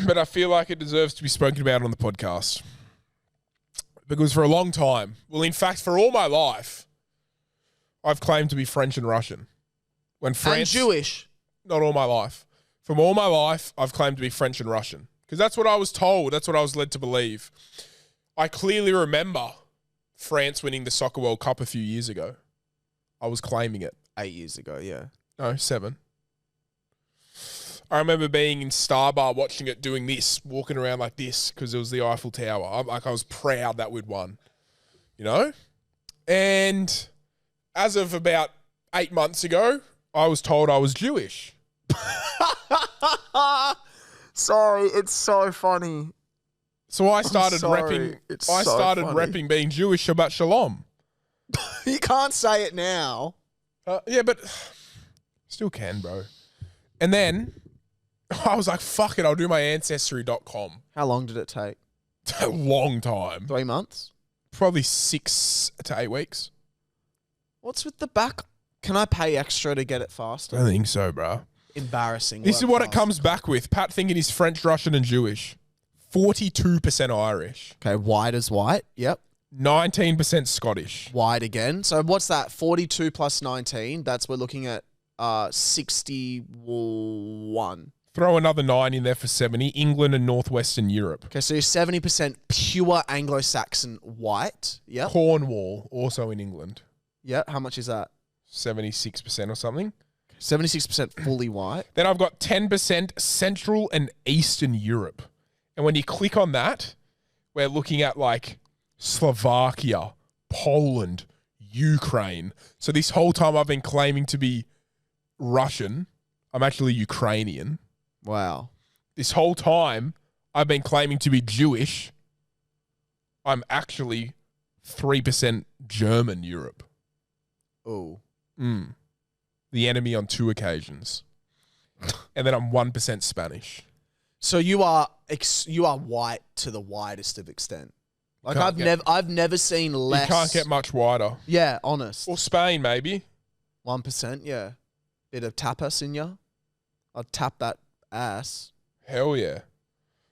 but I feel like it deserves to be spoken about on the podcast. Because for a long time, well, in fact, for all my life, I've claimed to be French and Russian. When France, And Jewish. not all my life. From all my life, I've claimed to be French and Russian. Because that's what I was told. That's what I was led to believe. I clearly remember France winning the Soccer World Cup a few years ago. I was claiming it. 8 years ago, yeah. No, 7. I remember being in Starbar watching it doing this, walking around like this because it was the Eiffel Tower. I was proud that we'd won, And as of about 8 months ago, I was told I was Jewish. Sorry, it's so funny. So I started sorry. repping. It's I so started funny. repping being Jewish. Shabbat Shalom. You can't say it now. Yeah, but still can, bro. And then I was like, fuck it, I'll do my Ancestry.com. How long did it take? A long time. 3 months? Probably 6 to 8 weeks. What's with the back? Can I pay extra to get it I faster? don't think so, bro. Embarrassing. This is Work what it faster. comes back with. Pat thinking he's French, Russian, and Jewish. 42% Irish. Okay, white is white. Yep. 19% Scottish. White again. So what's that? 42 plus 19. That's we're looking at 61. Throw another 9 in there for 70. England and Northwestern Europe. Okay, so you're 70% pure Anglo-Saxon white. Yep. Cornwall, also in England. Yep. How much is that? 76% or something. 76% fully white. Then I've got 10% Central and Eastern Europe. And when you click on that, we're looking at like Slovakia, Poland, Ukraine. So this whole time I've been claiming to be Russian. I'm actually Ukrainian. Wow. This whole time I've been claiming to be Jewish. I'm actually 3% German Europe. Oh. The enemy on 2 occasions. And then I'm 1% Spanish. So you are white to the widest of extent. Like Can't I've never seen less. You can't get much wider. Yeah, honest. Or Spain, maybe. 1%, yeah. Bit of tapas in ya. I'll tap that ass. Hell yeah.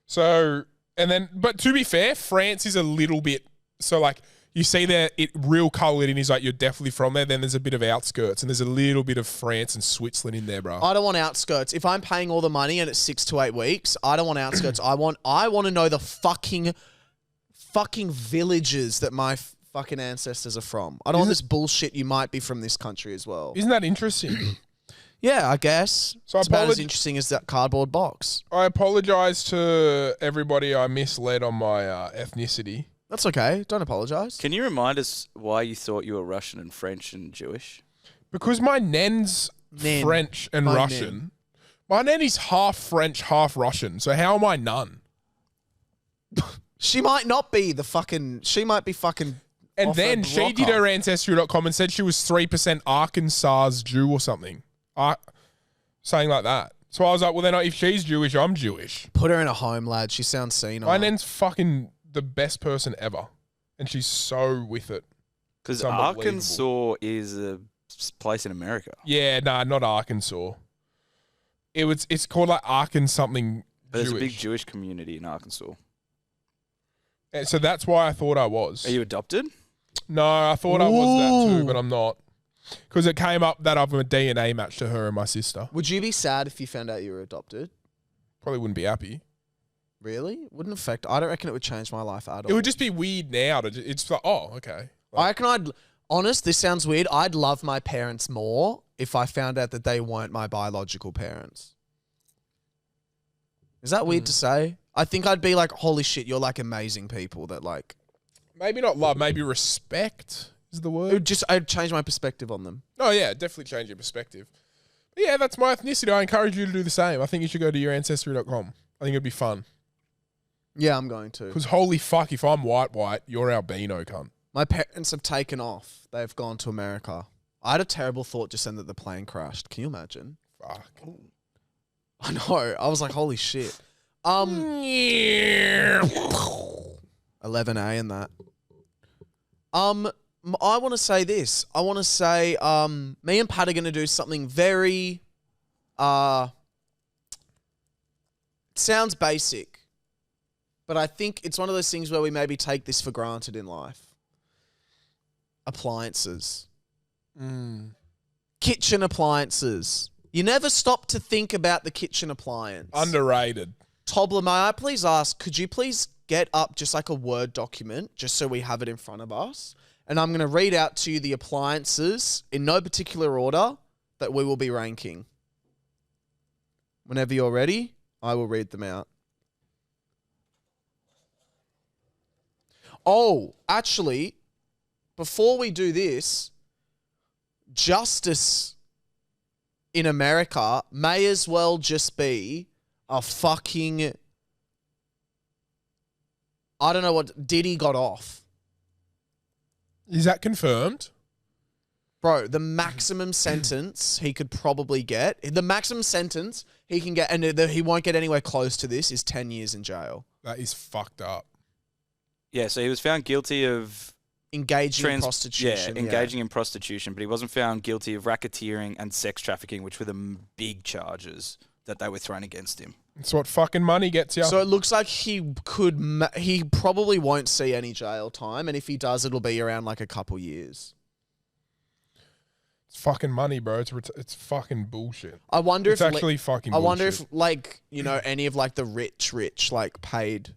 So, and then, but to be fair, France is a little bit, so like, You see there, it real coloured in. He's like, you're definitely from there. Then there's a bit of outskirts, and there's a little bit of France and Switzerland in there, bro. I don't want outskirts. If I'm paying all the money and it's 6 to 8 weeks, I don't want outskirts. I want to know the fucking villages that my fucking ancestors are from. I don't want this bullshit. You might be from this country as well. Isn't that interesting? Yeah, I guess. So it's about as interesting as that cardboard box. I apologise to everybody I misled on my ethnicity. That's okay. Don't apologise. Can you remind us why you thought you were Russian and French and Jewish? Because my nan's French and My Russian. nen. My nan is half French, half Russian. So how am I none? She might not be the fucking... She might be fucking... And off then her she did blocker. her Ancestry.com and said she was 3% Arkansas Jew or something. Saying like that. So I was like, well, then if she's Jewish, I'm Jewish. Put her in a home, lad. She sounds senile. My nan's fucking the best person ever. And she's so with it. Because It's unbelievable. Arkansas is a place in America. Yeah, nah, not Arkansas. It's called like Arkan something But there's Jewish. a big Jewish community in Arkansas. And so that's why I thought I was. Are you adopted? No, I thought I was that too, Ooh. but I'm not. Because it came up that I'm a DNA match to her and my sister. Would you be sad if you found out you were adopted? Probably wouldn't be happy. Really? Wouldn't affect... I don't reckon it would change my life at all. It would just be weird now. It's like, oh, okay. I reckon I'd... Honest, this sounds weird. I'd love my parents more if I found out that they weren't my biological parents. Is that weird to say? I think I'd be like, holy shit, you're like amazing people that like... Maybe not love, maybe respect is the It word. would just... I'd change my perspective on them. Oh, yeah, definitely change your perspective. But yeah, that's my ethnicity. I encourage you to do the same. I think you should go to yourancestry.com. I think it'd be fun. Yeah, I'm going to. Because holy fuck, if I'm white, you're albino, cunt. My parents have taken off. They've gone to America. I had a terrible thought just then that the plane crashed. Can you imagine? Fuck. I know. I was like, holy shit. 11A and that. I want to say this. I want to say me and Pat are going to do something very it sounds basic, but I think it's one of those things where we maybe take this for granted in life. Appliances. Kitchen appliances. You never stop to think about the kitchen appliance. Underrated. Tobler, may I please ask, could you please get up just like a Word document, just so we have it in front of us? And I'm going to read out to you the appliances in no particular order that we will be ranking. Whenever you're ready, I will read them out. Oh, actually, before we do this, justice in America may as well just be a fucking... I don't know what... Diddy got off. Is that confirmed? Bro, the maximum sentence he could probably get... The maximum sentence he can get, and he won't get anywhere close to this, is 10 years in jail. That is fucked up. Yeah, so he was found guilty of Engaging in prostitution. Yeah, engaging in prostitution, but he wasn't found guilty of racketeering and sex trafficking, which were the big charges that they were thrown against him. It's what fucking money gets you. So it looks like he could... he probably won't see any jail time, and if he does, it'll be around like a couple years. It's fucking money, bro. It's fucking bullshit. I wonder It's if... actually fucking I bullshit. wonder if, like, you know, any of like the rich, like paid...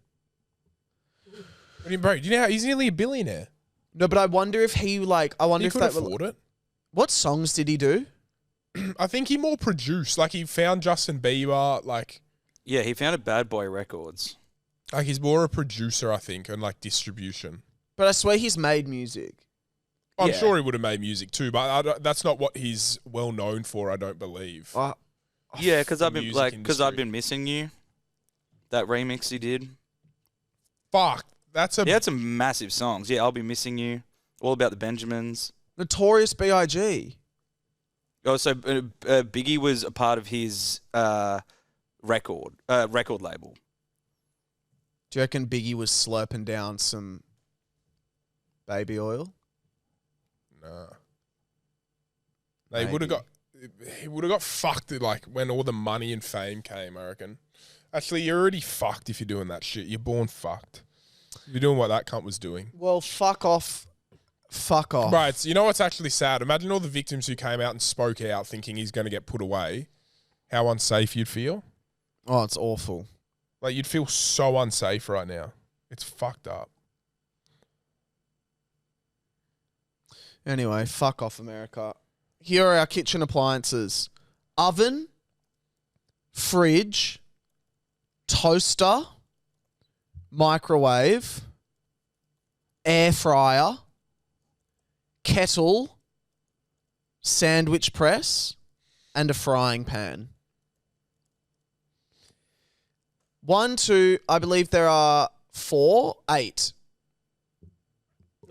Bro, do you know how he's nearly a billionaire? No, but I wonder if he like... I wonder He if could that... afford it. What songs did he do? I think he more produced. Like, he found Justin Bieber. Like Yeah, he founded Bad Boy Records. he's more a producer, I think, and like distribution. But I swear he's made music. I'm Yeah. sure he would have made music too, but that's not what he's well known for, I don't believe. Yeah, because I've music industry. been missing you. That remix he did. Fuck. That's a... He had some massive songs. Yeah, I'll Be Missing You. All About the Benjamins. Notorious B.I.G. Oh, so Biggie was a part of his record label. Do you reckon Biggie was slurping down some baby oil? Nah. He Maybe. would have got fucked like when all the money and fame came, I reckon. Actually, you're already fucked if you're doing that shit. You're born fucked. You're doing what that cunt was doing. Well, fuck off Fuck off. Right, you know what's actually sad? Imagine all the victims who came out and spoke out thinking he's going to get put away. How unsafe you'd feel. Oh, it's awful. Like, you'd feel so unsafe right now. It's fucked up. Anyway, fuck off, America. Here are our kitchen appliances. Oven, fridge, toaster, microwave, air fryer, kettle, sandwich press, and a frying pan. 1, 2, I believe there are 4, 8.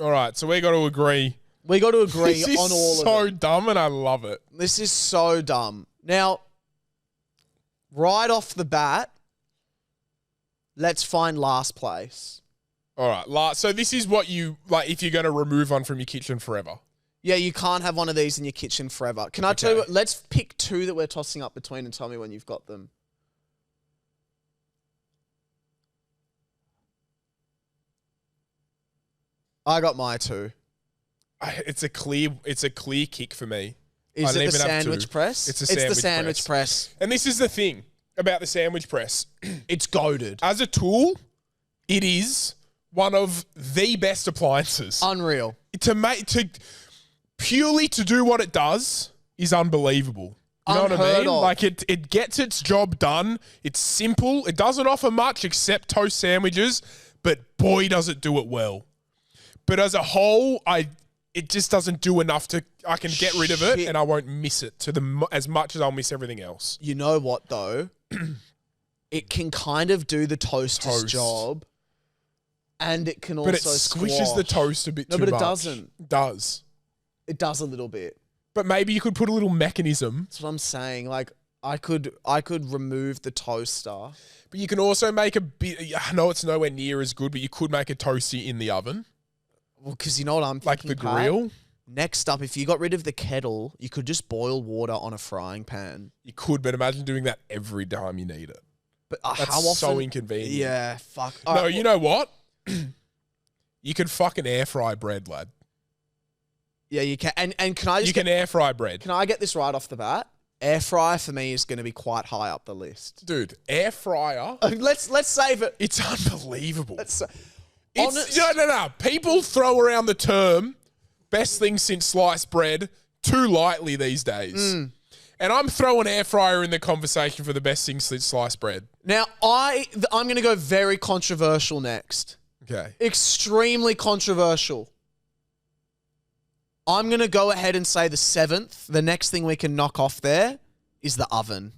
All right, so we got to agree. We got to agree This is on all of so it. dumb, and I love it. This is so dumb. Now, right off the bat, let's find last place. All right, so this is what you, like, if you're going to remove one from your kitchen forever. Yeah, you can't have one of these in your kitchen forever. Can I tell you what? Let's pick 2 that we're tossing up between and tell me when you've got them. I got my 2. It's a clear kick for me. Is I it don't the even have sandwich two. press? It's a the sandwich sandwich press. And this is the thing about the sandwich press. It's goated. As a tool, it is one of the best appliances. Unreal. Purely to do what it does is unbelievable. You know what I Unheard mean? of. Like it gets its job done. It's simple. It doesn't offer much except toast sandwiches, but boy does it do it well. But as a whole, it just doesn't do enough I can get rid of it Shit. and I won't miss it as much as I'll miss everything else. You know what, though? It can kind of do the toaster's Toast. job. And it can also But it squishes the toast a bit too much. No, but it doesn't. It does. It does a little bit. But maybe you could put a little mechanism. That's what I'm saying. Like, I could remove the toaster. But you can also make a bit. I know it's nowhere near as good, but you could make a toasty in the oven. Well, because you know what I'm Like thinking, the Pat? grill. Next up, if you got rid of the kettle, you could just boil water on a frying pan. You could, but imagine doing that every time you need it. But That's how often? so inconvenient. Yeah, fuck. No, Alright, you know what? You can fucking air fry bread, lad. Yeah, you can. And can I just You can air fry bread. can I get this right off the bat? Air fryer for me is going to be quite high up the list. Dude, air fryer, Let's save it. it's unbelievable. Let's, It's, no. People throw around the term best thing since sliced bread too lightly these days. And I'm throwing air fryer in the conversation for the best thing since sliced bread. Now I'm going to go very controversial next. Okay. Extremely controversial. I'm going to go ahead and say the 7th. The next thing we can knock off there is the oven.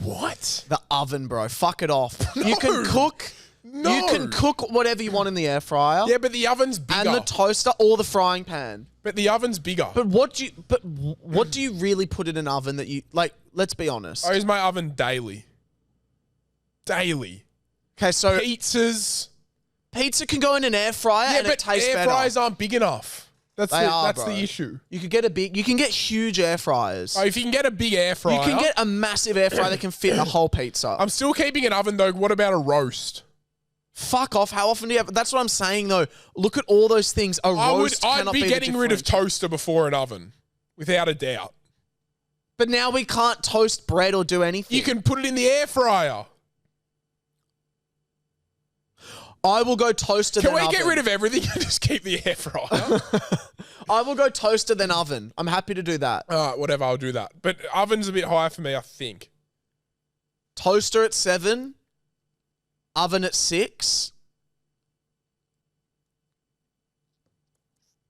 What? The oven, bro. Fuck it off. You can cook. No. You can cook whatever you want in the air fryer. Yeah, but the oven's bigger. And the toaster or the frying pan. But the oven's bigger. But what do you really put in an oven that you like? Let's be honest. I use my oven daily. Daily. Okay, so Pizzas. pizza can go in an air fryer Yeah, and but it tastes air better. fryers aren't big enough. That's They are, the bro. issue. You can get huge air fryers. Oh, if you can get a big air fryer. You can get a massive air fryer that can fit a whole pizza. I'm still keeping an oven though. What about a roast? Fuck off. How often do you have? That's what I'm saying though. Look at all those things. I'd cannot be the getting rid of differential. toaster before an oven, without a doubt. But now we can't toast bread or do anything. You can put it in the air fryer. I will go toaster Can then we oven. get rid of everything and just keep the air fryer? I will go toaster then oven. I'm happy to do that. All right, whatever, I'll do that. But oven's a bit higher for me, I think. Toaster at 7. Oven at 6.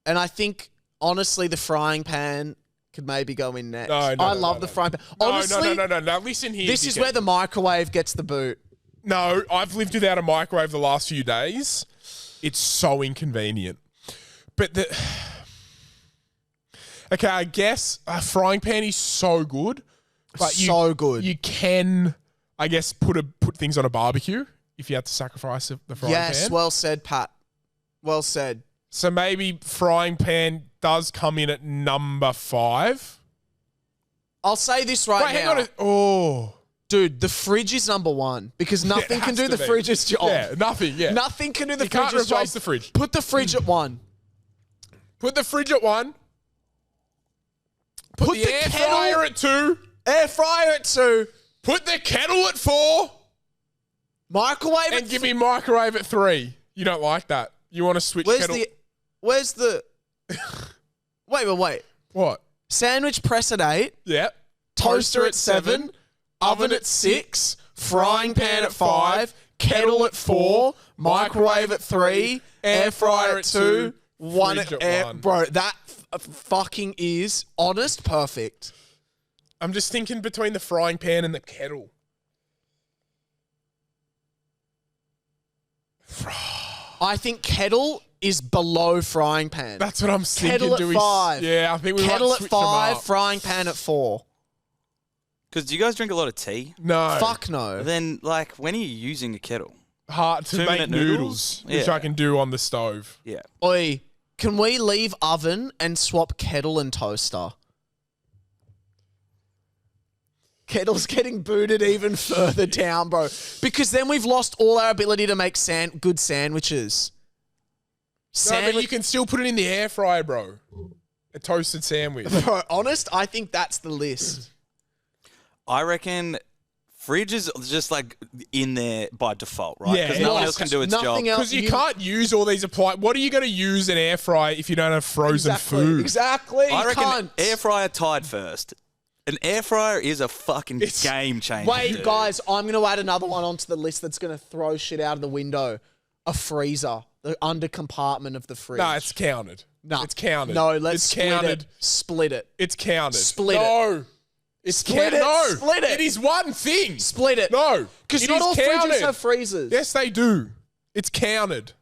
And I think, honestly, the frying pan could maybe go in next. I love the frying pan. Honestly, No. Listen here. this is where the microwave gets the boot. No, I've lived without a microwave the last few days. It's so inconvenient. But okay, I guess a frying pan is so good. But So good. You can, I guess, put things on a barbecue if you have to sacrifice the frying pan. Yes, well said, Pat. Well said. So maybe frying pan does come in at number 5. I'll say this right Wait, now. hang on. Dude, the fridge is number 1 because nothing can has do to the be. fridge's job. Yeah, nothing, yeah. Nothing can do the You can't fridge's job. replace the fridge. Put the fridge at 1. Put the fridge at 1. Put the air kettle- fryer at 2. Air fryer at 2. Put the kettle at 4. Microwave And at give me microwave at 3. You don't like that. You want to switch kettle. Where's the... Wait. What? Sandwich press at 8. Yep. Toaster at 7. Oven at 6. Frying pan at 5. Kettle at 4. Microwave at 3. Air fryer at 2. One Fridge at air... 1. Bro, that fucking is honest perfect. I'm just thinking between the frying pan and the kettle. I think kettle is below frying pan. That's what I'm thinking. Kettle at 5. Yeah, I think we Kettle might at switch them 5. up. Frying pan at 4. Because do you guys drink a lot of tea? No. Fuck no. Then, like, when are you using a kettle? Hard to 2 make minute noodles, which Yeah. I can do on the stove. Yeah. Oi, can we leave oven and swap kettle and toaster? Kettle's getting booted even further down, bro. Because then we've lost all our ability to make good sandwiches. No, but you can still put it in the air fryer, bro. A toasted sandwich. Bro, honest, I think that's the list. I reckon fridge is just like in there by default, right? Yeah, Because it no one is. else can do its Nothing job. else. Because you can't use all these What are you going to use an air fryer if you don't have frozen food? Exactly. I You reckon can't. air fryer tied first. An air fryer is a fucking game changer. Wait, dude. guys, I'm going to add another one onto the list that's going to throw shit out of the window. A freezer. The under compartment of the fridge. No, it's counted. No. It's counted. No, let's it's split counted. it. Split it. It's counted. Split it. No. It's Split it. No. Split it. It is one thing. Split it. No. Because It not is all counted. fridges have freezers. Yes, they do. It's counted.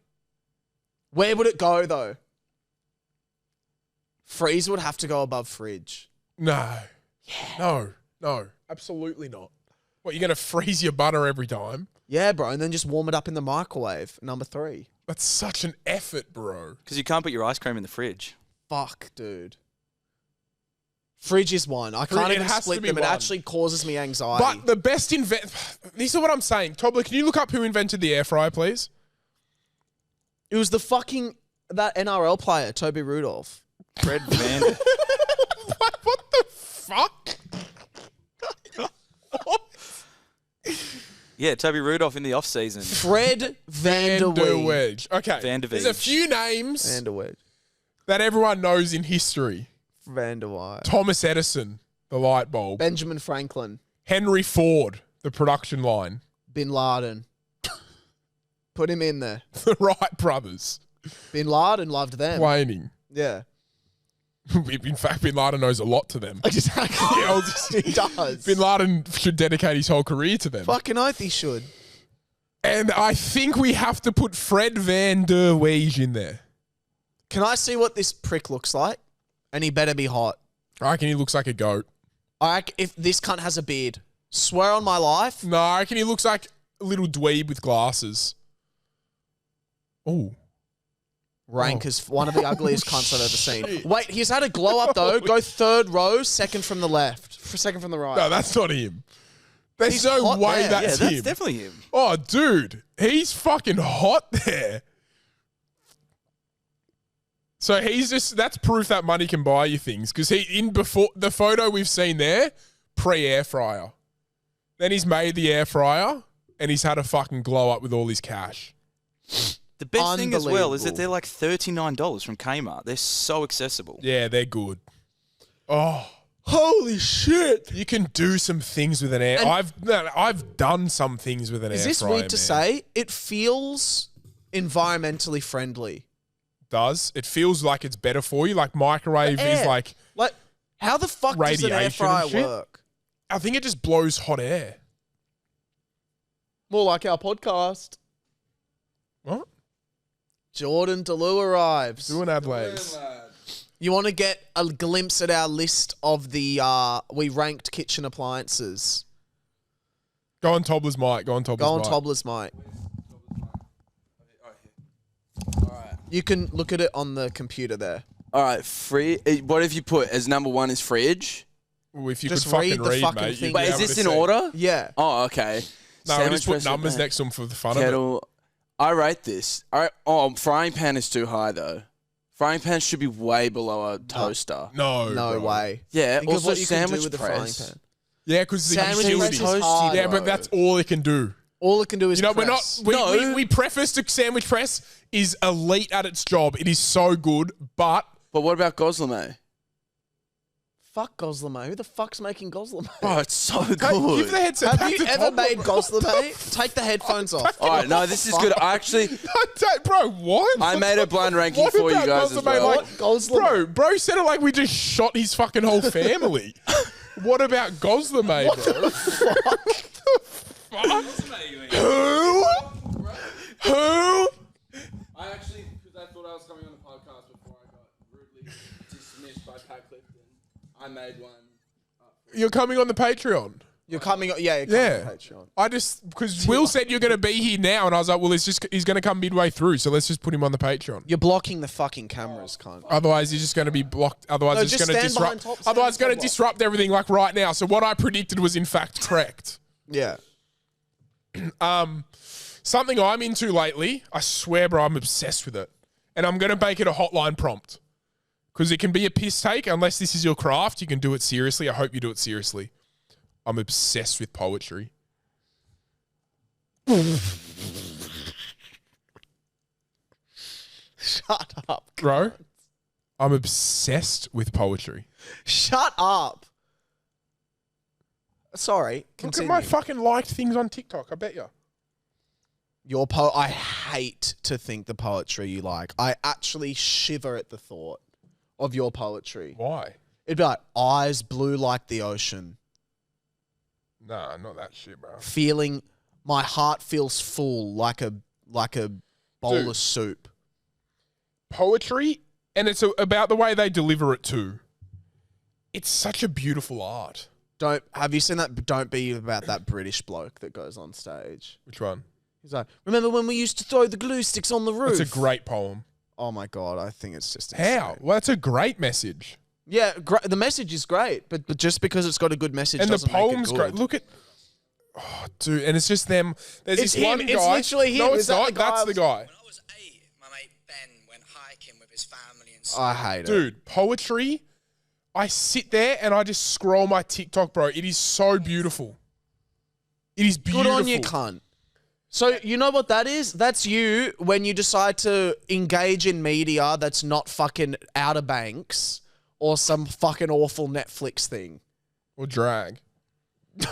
Where would it go, though? Freezer would have to go above fridge. No. Yeah. No. Absolutely not. What, you're going to freeze your butter every time? Yeah, bro, and then just warm it up in the microwave. Number 3. That's such an effort, bro. Because you can't put your ice cream in the fridge. Fuck, dude. Fridge is one. I can't It even has to split be them. It one. actually causes me anxiety. But the best this is what I'm saying. Tobler, can you look up who invented the air fryer, please? It was that NRL player, Toby Rudolph. Fred Van. What the fuck? Yeah, Toby Rudolph in the off season. Fred Van der Weeg. Wedge. Okay. Van der There's a Weege. few names Van der Weeg. that everyone knows in history. Van der Weeg. Thomas Edison, the light bulb. Benjamin Franklin. Henry Ford, the production line. Bin Laden. Put him in there. The Wright brothers. Bin Laden loved them. Waning. Yeah. In fact, Bin Laden knows a lot to them. Exactly. He does. Bin Laden should dedicate his whole career to them. Fucking oath he should. And I think we have to put Fred Van der Weege in there. Can I see what this prick looks like? And he better be hot. I reckon he looks like a goat. If this cunt has a beard. Swear on my life. No, I reckon he looks like a little dweeb with glasses. Oh. Rank is one of the ugliest cunts I've ever seen. Wait, he's had a glow up though. Go third row, second from the left. Second from the right. No, that's not him. There's He's no hot way there. that's Yeah, him. that's definitely him. Oh, dude. He's fucking hot there. So that's proof that money can buy you things. Because before the photo we've seen there, pre-air fryer. Then he's made the air fryer and he's had a fucking glow up with all his cash. The best thing as well is that Unbelievable. they're like $39 from Kmart. They're so accessible. Yeah, they're good. Oh, holy shit! You can do some things with an air. I've done some things with an air fryer. Is this weird to man. say? It feels environmentally friendly. It feels like it's better for you. Like microwave is Air. like. Like, how the fuck does an air Radiation and fryer shit? work? I think it just blows hot air. More like our podcast. What? Jordan DeLue arrives. Doing ad legs. You want to get a glimpse at our list of the we ranked kitchen appliances? Go on Tobler's mic. Go on Tobler's Go on mic. Tobler's mic. You can look at it on the computer there. All right, what have you put as number 1 is fridge? Ooh, if you Just could fucking read the read, fucking mate. thing. you'd But be is able this to in see. order? Yeah. Oh, okay. No, we Sandwich just put press- numbers next to them for the fun of it. Kettle. I rate this. Frying pan is too high though. Frying pan should be way below a toaster. No, No bro. way. Yeah, Think of also what you can do sandwich with a frying press. pan. Yeah, because the Sandwich utility. press is hard, Yeah, bro. but that's all it can do. All it can do is You know, press. we preface the sandwich press is elite at its job. It is so good, but But what about Gossame? Fuck Gossame. Who the fuck's making Gossame? Bro, it's so good. give the headset Have back you to ever Tom. made Gossame? Take the headphones off. All right, no, this is good. I actually, Bro, what? I made a blind ranking What for you about guys as Gossame? well. Like, Gossame? bro said it like we just shot his fucking whole family. What about Gossame, bro? Who? I actually, because I thought I was coming on the podcast before I got rudely dismissed by Pat Clifton, I made one. You're coming on the Patreon. You're coming. You're coming Yeah. on Patreon. I just because Will said you're going to be here now, and I was like, well, he's going to come midway through, so let's just put him on the Patreon. You're blocking the fucking cameras, cunt. Otherwise, he's just going to be blocked. Otherwise, No, it's just going to stand behind disrupt. top, stand Otherwise, it's going to top disrupt everything like right now. So what I predicted was in fact correct. Yeah. Something I'm into lately, I swear, bro, I'm obsessed with it, and I'm going to make it a hotline prompt because it can be a piss take. Unless this is your craft, you can do it seriously. I hope you do it seriously. I'm obsessed with poetry. Shut up. Bro, I'm obsessed with poetry. Shut up. Sorry. Look Continue. at my fucking liked things on TikTok, I bet you. Your I hate to think the poetry you like. I actually shiver at the thought of your poetry. Why? It'd be like eyes blue like the ocean. Nah, not that shit, bro. Feeling my heart feels full like a bowl Dude. of soup. Poetry, and it's about the way they deliver it too. It's such a beautiful art. Have you seen that? Don't be about that British bloke that goes on stage. Which one? He's like, remember when we used to throw the glue sticks on the roof? It's a great poem. Oh my god, I think it's just How? insane. Well, that's a great message. Yeah, the message is great, but just because it's got a good message And the doesn't make it poem's good. great. Look at, oh, dude, and it's just them. There's It's this him. one It's guy. literally him. No, Is it's that not. the guy That's I the was- guy. When I was 8, my mate Ben went hiking with his family and I hate it. Dude, poetry. I sit there and I just scroll my TikTok, bro. It is so beautiful. It is beautiful. Good on you, cunt. So you know what that is? That's you when you decide to engage in media that's not fucking Outer Banks or some fucking awful Netflix thing. Or drag.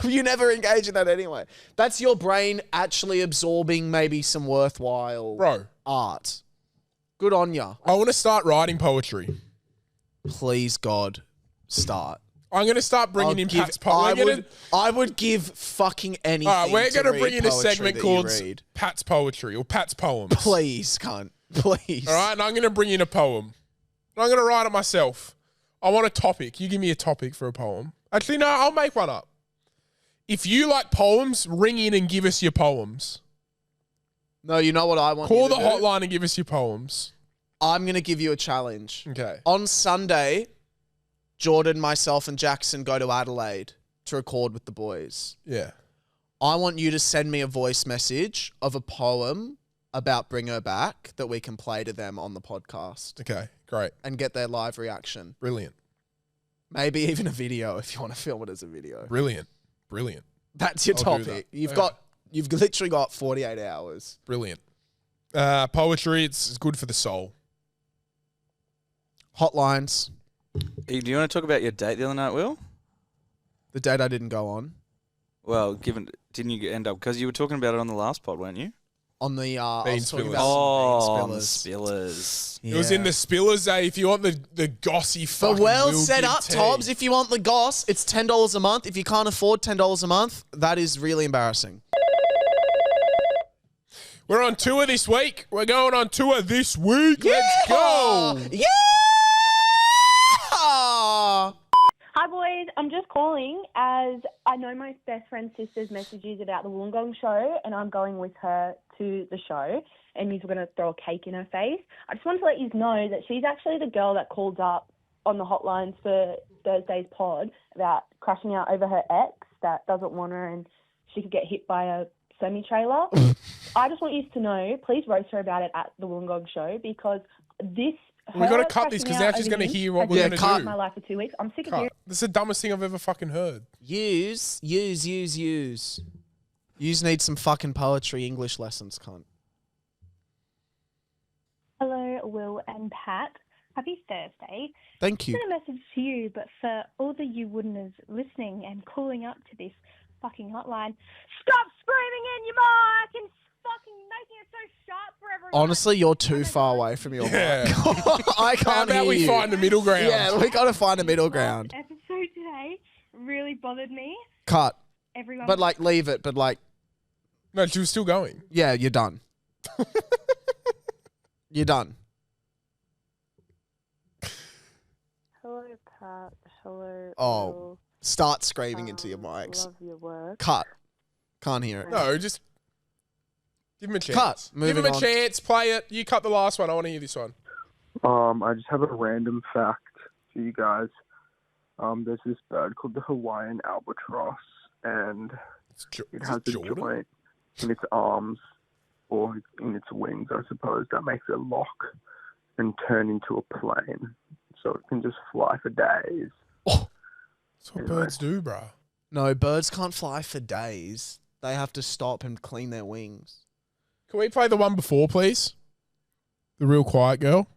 You never engage in that anyway. That's your brain actually absorbing maybe some worthwhile Bro, art. Good on ya. I want to start writing poetry. Please, God, start. I'm going to start bringing in Pat's poetry. I would give fucking anything. All right, we're going to bring in a segment that called you read. Pat's Poetry or Pat's Poems. Please, cunt. Please. All right, and I'm going to bring in a poem. I'm going to write it myself. I want a topic. You give me a topic for a poem. Actually, no, I'll make one up. If you like poems, ring in and give us your poems. No, you know what I want. Call you the to do? hotline and give us your poems. I'm going to give you a challenge. Okay. On Sunday, Jordan, myself, and Jackson go to Adelaide to record with the boys. Yeah. I want you to send me a voice message of a poem about Bring Her Back that we can play to them on the podcast Okay, great. and get their live reaction. Brilliant. Maybe even a video if you want to film it as a video. Brilliant. Brilliant. That's your I'll do topic. that. You've literally got 48 hours. Brilliant. Poetry, it's good for the soul. Hotlines. Do you want to talk about your date the other night, Will? The date I didn't go on. Well, didn't you end up, because you were talking about it on the last pod, weren't you? On the I Bean was talking spillers. about Oh, some on bean the spillers. spillers. It was in the spillers, eh? If you want the gossy The fucking well Will set Gibb up, tea. Tobbs. If you want the goss, it's $10 a month. If you can't afford $10 a month, that is really embarrassing. We're on tour this week. We're going on tour this week. Let's go. Yeah! Hi boys, I'm just calling as I know my best friend's sister's messages about the Wollongong show and I'm going with her to the show and he's going to throw a cake in her face. I just wanted to let you know that she's actually the girl that called up on the hotlines for Thursday's pod about crashing out over her ex that doesn't want her and she could get hit by a semi-trailer. I just want you to know, please roast her about it at the Wollongong show because We got to her cut this crashing because now out she's over going to this hear what has we're Yeah, going changed to do. my life for 2 weeks. I'm sick of Cut. hearing. This is the dumbest thing I've ever fucking heard. Use. Use need some fucking poetry English lessons, cunt. Hello, Will and Pat. Happy Thursday. Thank you. Send a message to you, but for all the you wouldn'ters listening and calling up to this fucking hotline, stop screaming in your mic and fucking making it so sharp for everyone. Honestly, you're too far away from your Yeah. mic. I can't How about hear we you. find a middle ground? Yeah, we got to find a middle ground. Episode today really bothered me. Cut. Everyone. But like, leave it. But like, No, she was still going. yeah, you're done. You're done. Hello, Pat. Hello. Oh. Will. Start screaming into your mics. Love your work. Cut. Can't hear it. No, just give him a chance. Cut. Give him Moving a on. chance. Play it. You cut the last one. I want to hear this one. I just have a random fact for you guys. There's this bird called the Hawaiian albatross, and it has a joint in its arms or in its wings, I suppose, that makes it lock and turn into a plane, so it can just fly for days. That's what birds do, bro. No, birds can't fly for days. They have to stop and clean their wings. Can we play the one before, please? The real quiet girl.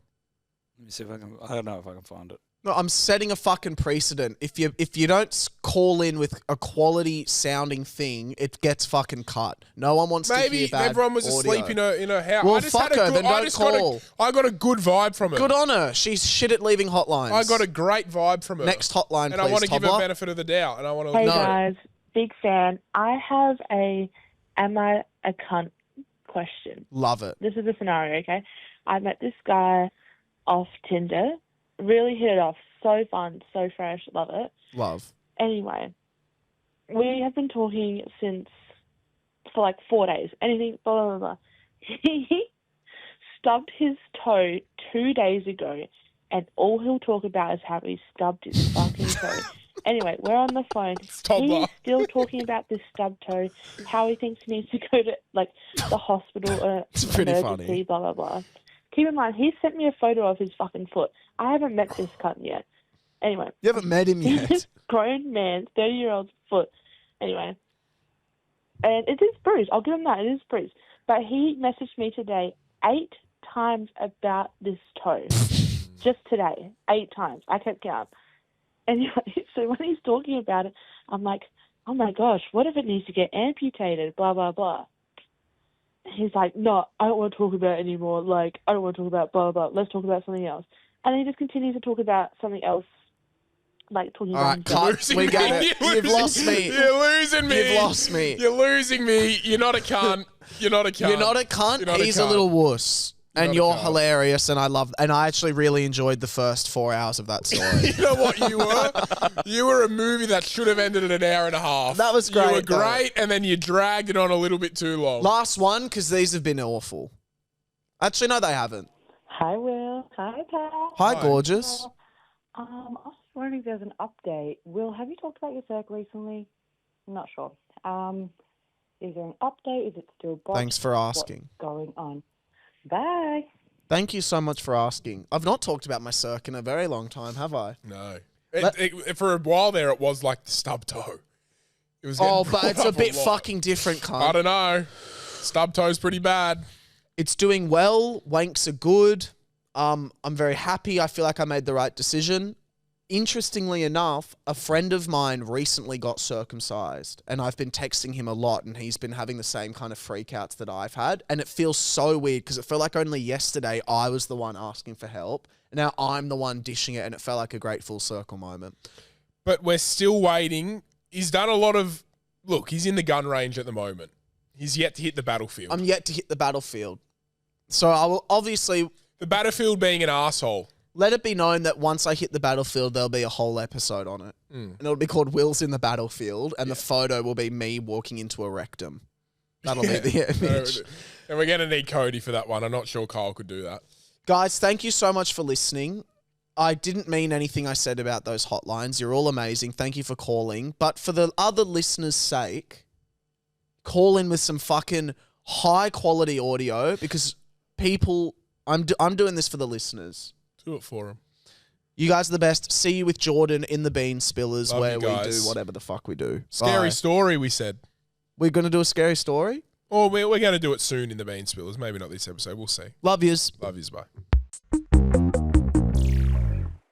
Let me see if I can. I don't know if I can find it. No, I'm setting a fucking precedent. If you don't call in with a quality sounding thing, it gets fucking cut. No one wants to Maybe hear bad everyone was audio. asleep in her house. Well, I just fuck had a her, good, then don't call. I got a good vibe from her. Good on her. She's shit at leaving hotlines. I got a great vibe from her. Next hotline, and please, I want to give her Tobler. benefit of the doubt. And I want to. Hey No. guys, big fan. I have a am I a cunt question. Love it. This is a scenario, okay? I met this guy off Tinder. Really hit it off. So fun, so fresh. Love it. Love. Anyway, we have been talking for like 4 days. Anything, blah, blah, blah. He stubbed his toe 2 days ago, and all he'll talk about is how he stubbed his fucking toe. Anyway, we're on the phone. Tobler. He's still talking about this stubbed toe, how he thinks he needs to go to like the hospital or It's pretty emergency, funny. blah, blah, blah. Keep in mind, he sent me a photo of his fucking foot. I haven't met this cunt yet. Anyway. You haven't met him This yet. grown man, 30-year-old foot. Anyway. And it is bruised. I'll give him that. It is bruised. But he messaged me today 8 times about this toe. Just today. 8 times. I kept count. Anyway, so when he's talking about it, I'm like, oh my gosh, what if it needs to get amputated? Blah, blah, blah. He's like, no, I don't want to talk about it anymore. Like, I don't want to talk about blah, blah, blah. Let's talk about something else. And he just continues to talk about something else, like talking All about right, himself. cut. We get it. You've lost me. You're losing me. You've lost me. You're losing me. You're not a cunt. You're not a cunt. You're not a cunt. You're not He's a cunt. little wuss. You're And not a you're cunt. hilarious, and I actually really enjoyed the first 4 hours of that story. You know what you were? You were a movie that should have ended at an hour and a half. That was You were great, though. great, and then you dragged it on a little bit too long. Last one, because these have been awful. Actually, no, they haven't. Hi, Will. Hi, Pat. Hi, Hi. gorgeous. I was wondering if there's an update. Will, have you talked about your circ recently? I'm not sure. Is there an update? Is it still botched? Thanks for asking. What's going on? Bye. Thank you so much for asking. I've not talked about my circ in a very long time, have I? No. Let- For a while there, it was like the stub toe. It was Oh, getting but brought it's a up bit lot. fucking different, I cunt. don't know. Stub toe's pretty bad. It's doing well. Wanks are good. I'm very happy. I feel like I made the right decision. Interestingly enough, a friend of mine recently got circumcised, and I've been texting him a lot, and he's been having the same kind of freakouts that I've had. And it feels so weird because it felt like only yesterday I was the one asking for help, and now I'm the one dishing it, and it felt like a great full circle moment. But we're still waiting. He's done a lot of... Look, he's in the gun range at the moment. He's yet to hit the battlefield. I'm yet to hit the battlefield. So I will obviously... The battlefield being an asshole. Let it be known that once I hit the battlefield, there'll be a whole episode on it. And it'll be called Will's in the Battlefield, and the photo will be me walking into a rectum. That'll be the image. And we're going to need Cody for that one. I'm not sure Kyle could do that. Guys, thank you so much for listening. I didn't mean anything I said about those hotlines. You're all amazing. Thank you for calling. But for the other listeners' sake, call in with some fucking high quality audio because people... I'm doing this for the listeners. Do it for him. You guys are the best. See you with Jordan in the Bean Spillers, Love where you we guys. do whatever the fuck we do. Scary Bye. story, we said. We're going to do a scary story? Or we're going to do it soon in the Bean Spillers. Maybe not this episode. We'll see. Love yous. Love yous. Bye.